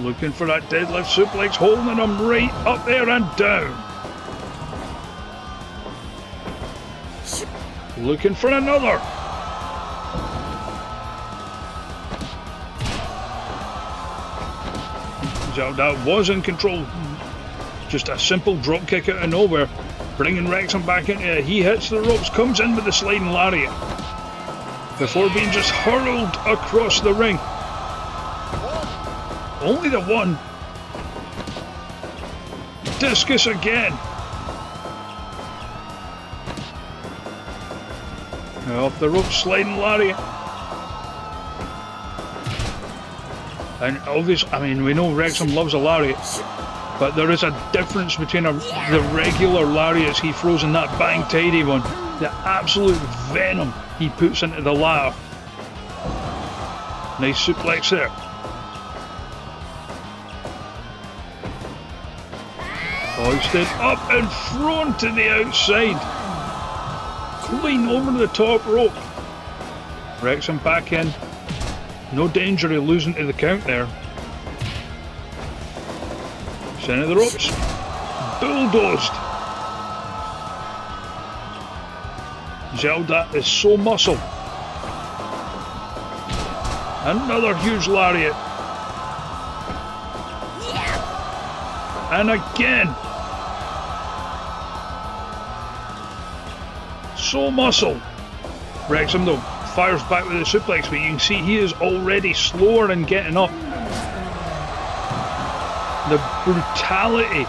Looking for that deadlift suplex, holding him right up there and down. Looking for another. Xiǎo was in control. Just a simple drop kick out of nowhere, bringing Wrexham back into it. He hits the ropes, comes in with the sliding lariat before being just hurled across the ring. Only the one. Discus again. Off the rope, sliding lariat. And obviously, I mean, we know Wrexham loves a lariat, but there is a difference between the regular lariats he throws and that bang tidy one. The absolute venom he puts into the ladder. Nice suplex there. Hoisted up and thrown to the outside. Clean over the top rope. Wrexham back in. No danger of losing to the count there. Centre of the ropes. Bulldozed. Xiǎo is so muscle. Another huge lariat. And again. So muscle. Wrexham though fires back with the suplex, but you can see he is already slower in getting up. The brutality,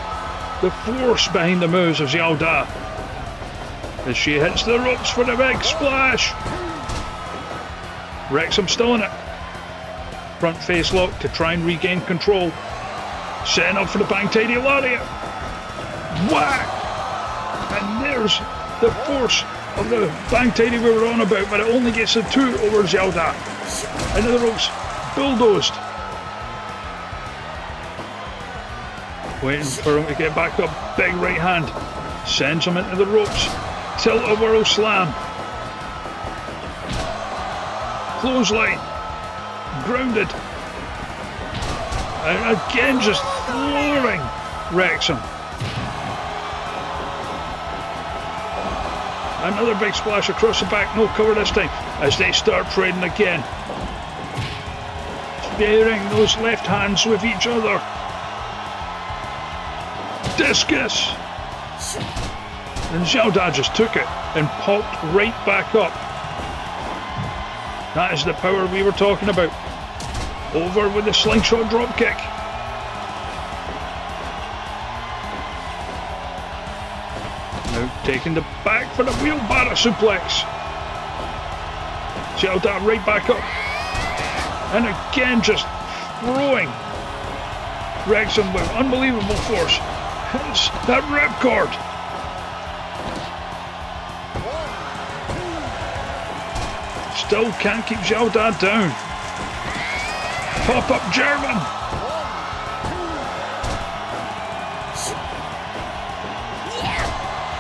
the force behind the moves of Xiǎo as she hits the ropes for the big splash. Wrexham still in it. Front face lock to try and regain control. Setting up for the bang tidy lariat. Whack! And there's the force of the bang tidy we were on about, but it only gets a 2 over Xiǎo. Into the ropes, bulldozed. Waiting for him to get back up, big right hand. Sends him into the ropes. Tilt-a-whirl slam. Clothesline. Grounded. And again just flooring Wrexham. Another big splash across the back, no cover this time, as they start trading again. Sparing those left hands with each other. Discus! And Xiǎo just took it and popped right back up. That is the power we were talking about. Over with the slingshot drop kick. Now taking the back for the wheelbarrow suplex. Xiǎo right back up. And again just throwing Wrexham with unbelievable force. It's that ripcord. Still can't keep Xiǎo down. Pop-up German.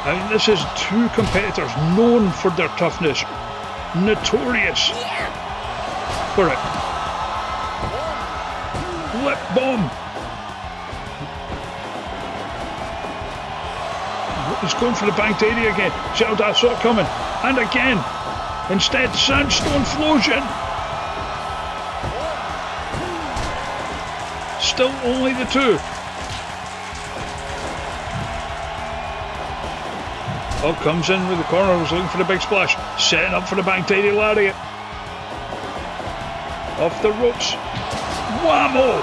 I mean, this is two competitors known for their toughness, notorious for it. Lip bomb. He's going for the bang tidy again. Xiǎo saw it coming, and again. Instead, Sandstone Flosion. Still only the two. Oh, comes in with the corner, was looking for the big splash. Setting up for the bang tidy lariat. Off the ropes. Whammo!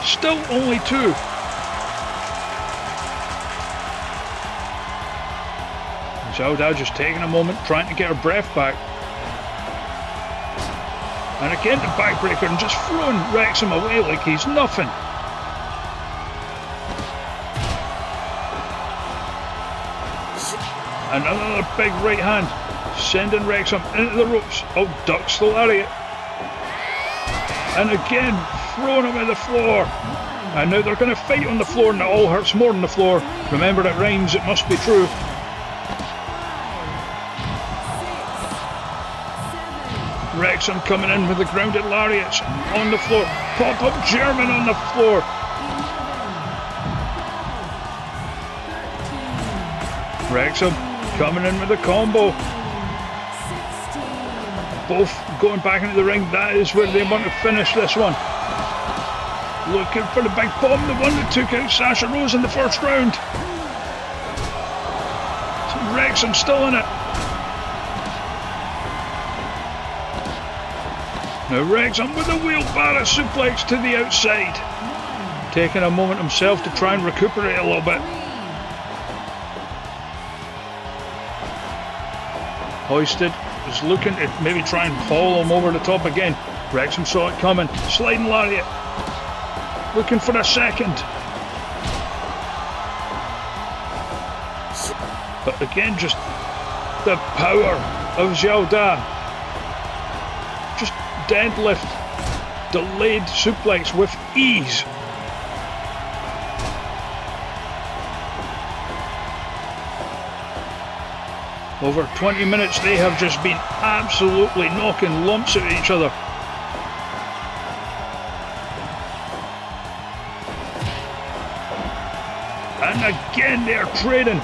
Still only 2. Xiǎo just taking a moment, trying to get her breath back. And again the backbreaker and just throwing Wrexham away like he's nothing. And another big right hand, sending Wrexham into the ropes. Oh, ducks the lariat. And again, throwing him to the floor. And now they're going to fight on the floor, and it all hurts more than the floor. Remember, it rhymes, it must be true. Wrexham coming in with the grounded lariats on the floor. Pop-up German on the floor. Wrexham coming in with a combo. Both going back into the ring. That is where they want to finish this one. Looking for the big bomb, the one that took out Sasha Rose in the first round. Wrexham still in it. Now Wrexham with a wheelbarrow suplex to the outside. Taking a moment himself to try and recuperate a little bit. Hoisted is looking to maybe try and haul him over the top again. Wrexham saw it coming. Sliding lariat. Looking for a second. But again, just the power of Xiǎo. Just deadlift. Delayed suplex with ease. Over 20 minutes they have just been absolutely knocking lumps at each other. And again they're trading.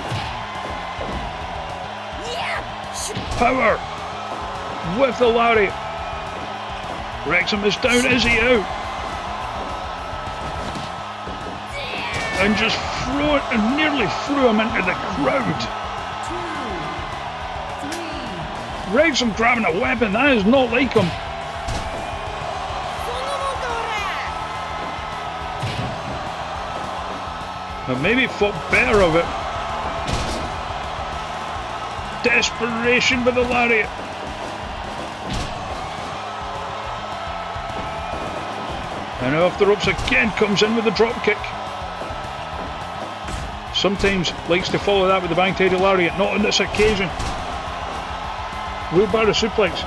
Power with the lariat. Wrexham is down, is he out? And just throw it and nearly threw him into the crowd. Wrexham grabbing a weapon, that is not like him. But maybe thought better of it. Desperation with the lariat. And off the ropes again, comes in with the drop kick. Sometimes likes to follow that with the bang tidy lariat, not on this occasion. Wheelbarrow suplex.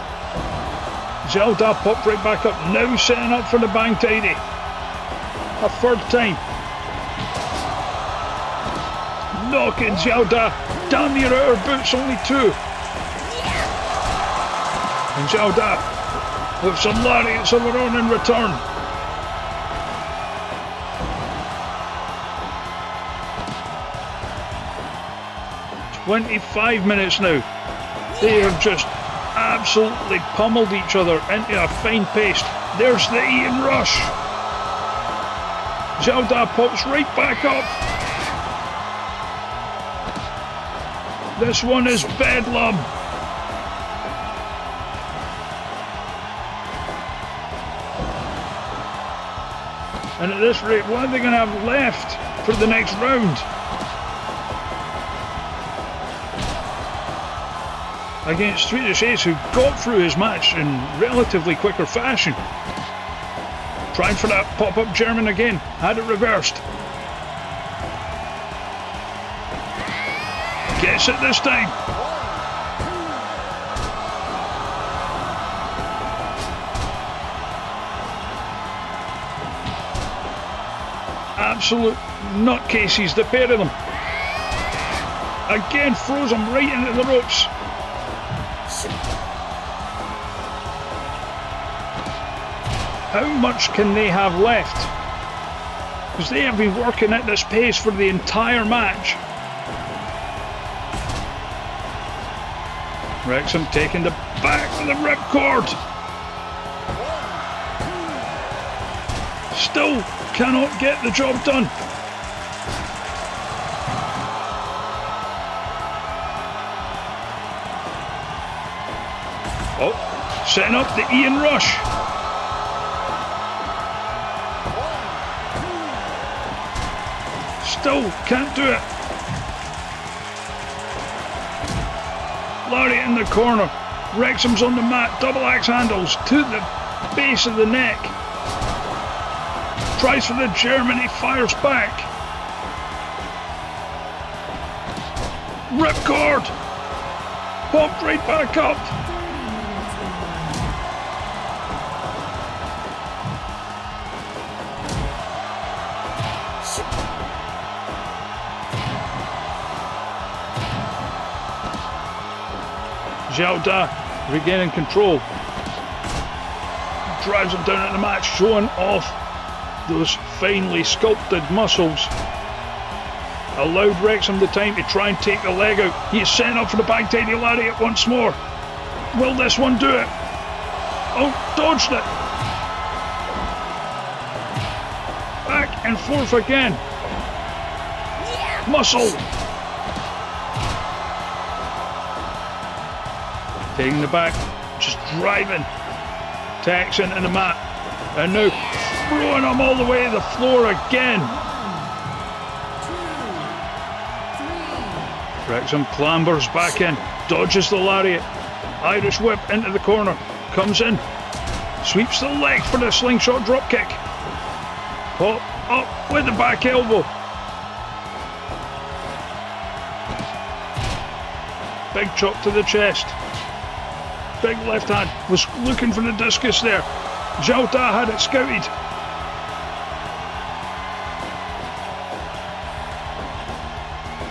Xiǎo popped right back up, now setting up for the bang tidy. A third time. Knocking Xiǎo damn near out her boots, only 2. And Xiǎo with some lariats of her own in return. "25 minutes now. They have just absolutely pummeled each other into a fine paste. There's the Ian Rush. Xiǎo pops right back up. This one is bedlam. And at this rate, what are they going to have left for the next round? Against Swedish Ace, who got through his match in relatively quicker fashion. Trying for that pop-up German again, had it reversed. Gets it this time. Absolute nutcases, the pair of them. Again, throws him right into the ropes. How much can they have left? Because they have been working at this pace for the entire match. Wrexham taking the back of the ripcord. Still cannot get the job done. Oh, setting up the Ian Rush. Still can't do it. Lariat in the corner. Wrexham's on the mat. Double axe handles to the base of the neck. Tries for the German. He fires back. Ripcord. Popped right back up. Xiǎo regaining control. Drives him down at the mat, showing off those finely sculpted muscles. Allowed Wrexham the time to try and take the leg out. He's setting up for the back tidy lariat once more. Will this one do it? Oh, dodged it. Back and forth again. Muscle. Taking the back, just driving Tex into the mat, and now throwing him all the way to the floor again. 1, 2, 3. Wrexham clambers back in, dodges the lariat, Irish whip into the corner, comes in, sweeps the leg for the slingshot drop kick. Pop up with the back elbow. Big chop to the chest. Big left hand, was looking for the discus there. Xiǎo had it scouted.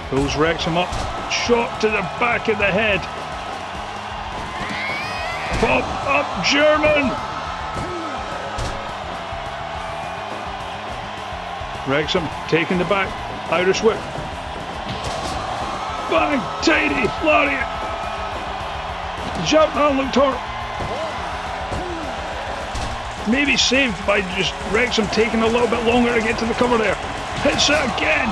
Pulls Wrexham up, shot to the back of the head. Pop up German! Wrexham taking the back, Irish whip. Bang, tidy, lariat. Xiǎo looked hurt. Maybe saved by just Wrexham taking a little bit longer to get to the cover there. Hits it again.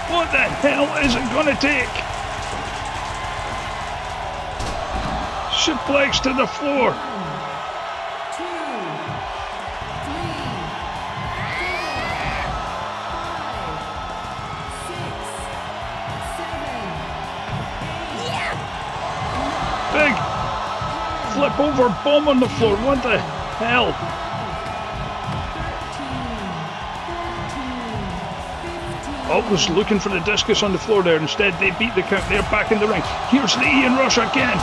What the hell is it going to take? Suplex to the floor. 1, 2, 3, 4, 5, 6, 7, 8. Big flip over bomb on the floor. What the hell? 13, 14, 15. Oh, was looking for the discus on the floor there. Instead, they beat the count. They're back in the ring. Here's the Ian Rush again.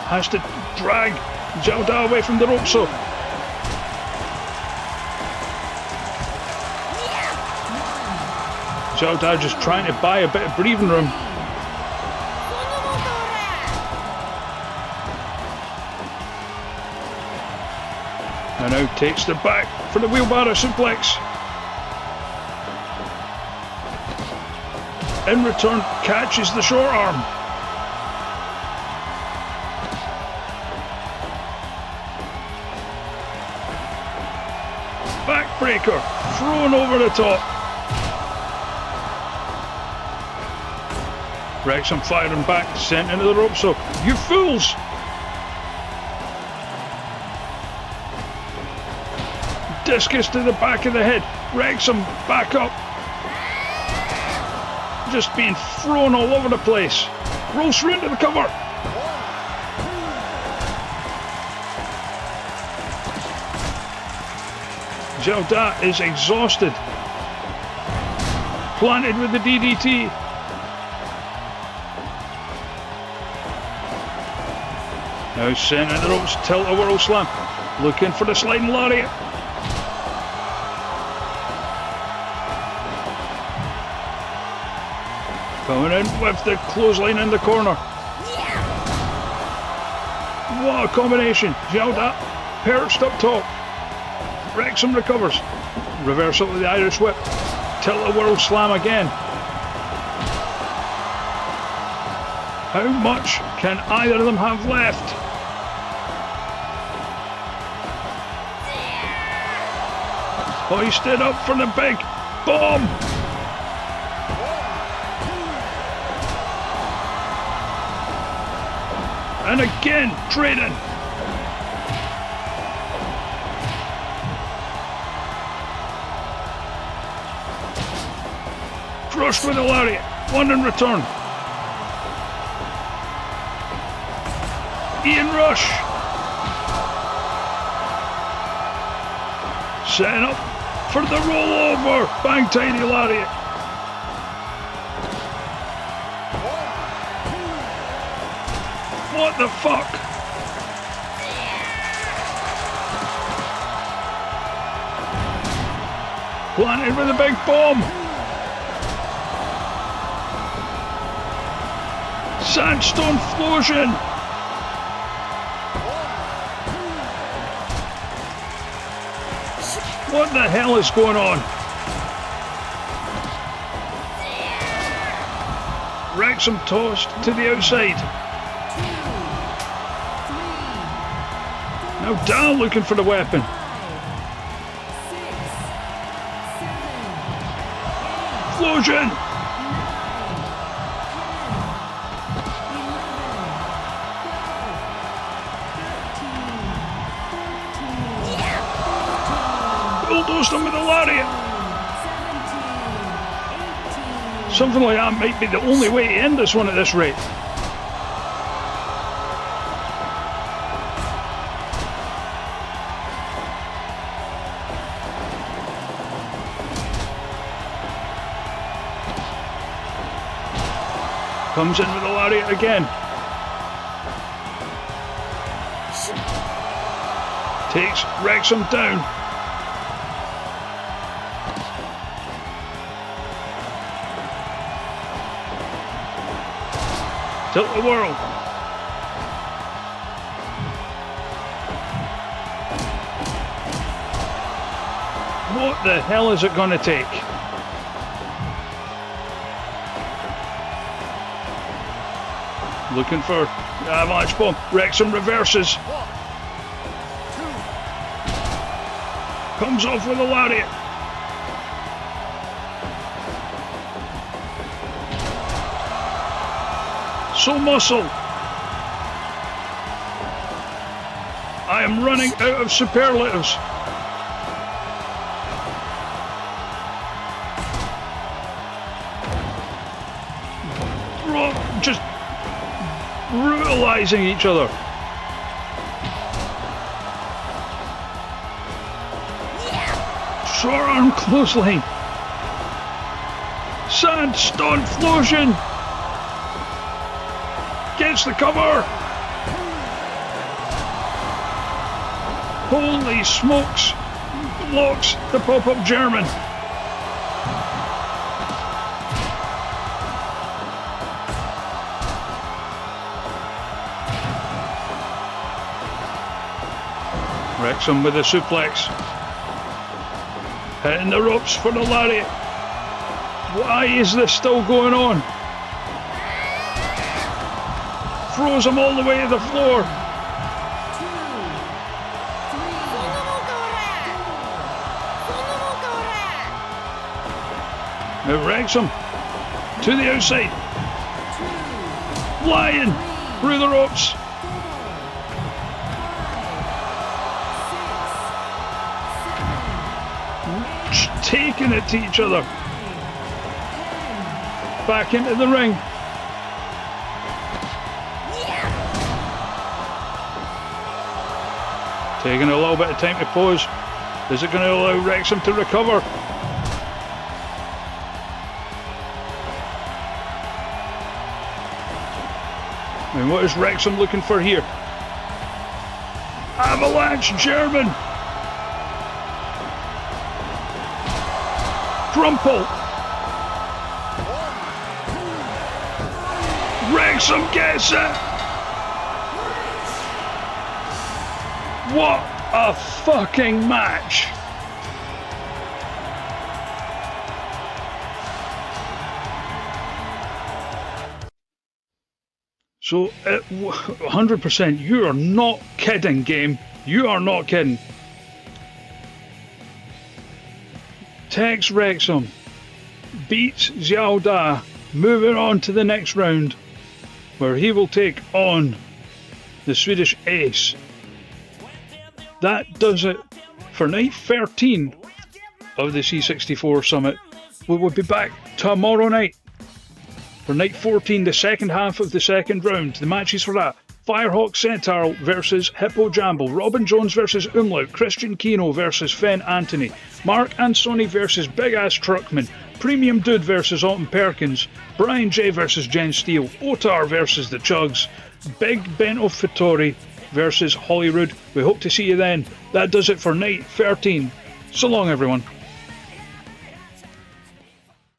Has to drag Xiǎo away from the rope, so. Xiǎo just trying to buy a bit of breathing room. And now takes the back for the wheelbarrow suplex. In return, catches the short arm. Backbreaker, thrown over the top. Wrexham firing back, sent into the rope, so you fools! Discus to the back of the head. Wrexham back up. Just being thrown all over the place. Rolls through into the cover. Xiǎo is exhausted. Planted with the DDT. Now sent in the ropes, tilt-a-whirl slam. Looking for the sliding lariat. Coming in with the clothesline in the corner. What a combination. Xiǎo perched up top. Wrexham recovers. Reversal with the Irish whip. Tilt-a-whirl slam again. How much can either of them have left? Hoisted up for the big bomb. And again, trading. Crushed with a lariat. One in return. Ian Rush. Setting up for the rollover. Bang tiny lariat. What the fuck? Planted with a big bomb. Sandstone Flosion. What the hell is going on? Wrexham tossed to the outside. Now Dal looking for the weapon. 5, 6, 7, 8, Flosion. 9, 10, 11, 12, 13, 14, 15, Bulldozed him with a lariat. 17, 18, Something like that might be the only way to end this one at this rate. Comes in with a lariat again. Takes Wrexham down. Tilt the world. What the hell is it going to take? Looking for the avalanche bomb. Wrexham reverses. Comes off with a lariat. So muscle. I am running out of superlatives. Just brutalizing each other. Short arm clothesline. Sandstone Flosion. Gets the cover. Holy smokes. Blocks the pop-up German. Wrexham with a suplex. Hitting the ropes for the lariat. Why is this still going on? Throws him all the way to the floor. 2, 3, 4, Now Wrexham to the outside. 2, Flying through the ropes. 4, 5, 6, 7, 8, Taking it to each other. 10, Back into the ring. Taking a little bit of time to pause. Is it going to allow Wrexham to recover? And what is Wrexham looking for here? Avalanche German. Crumple. Wrexham gets it. What a fucking match. So, 100%, you are not kidding, game. You are not kidding. Tex Wrexham beats Xiǎo, moving on to the next round, where he will take on the Swedish ace. That does it for night 13 of the C64 Summit. We will be back tomorrow night for night 14, the second half of the second round. The matches for that: Firehawk Centaur versus Hippo Jamble, Robin Jones versus Umlaut, Christian Kino versus Fen Anthony, Mark Ansoni versus Big Ass Truckman, Premium Dude versus Alton Perkins, Brian J versus Jen Steele, Otar versus the Chugs, Big Bento Fittori versus Holyrood. We hope to see you then. That does it for night 13. So long, everyone.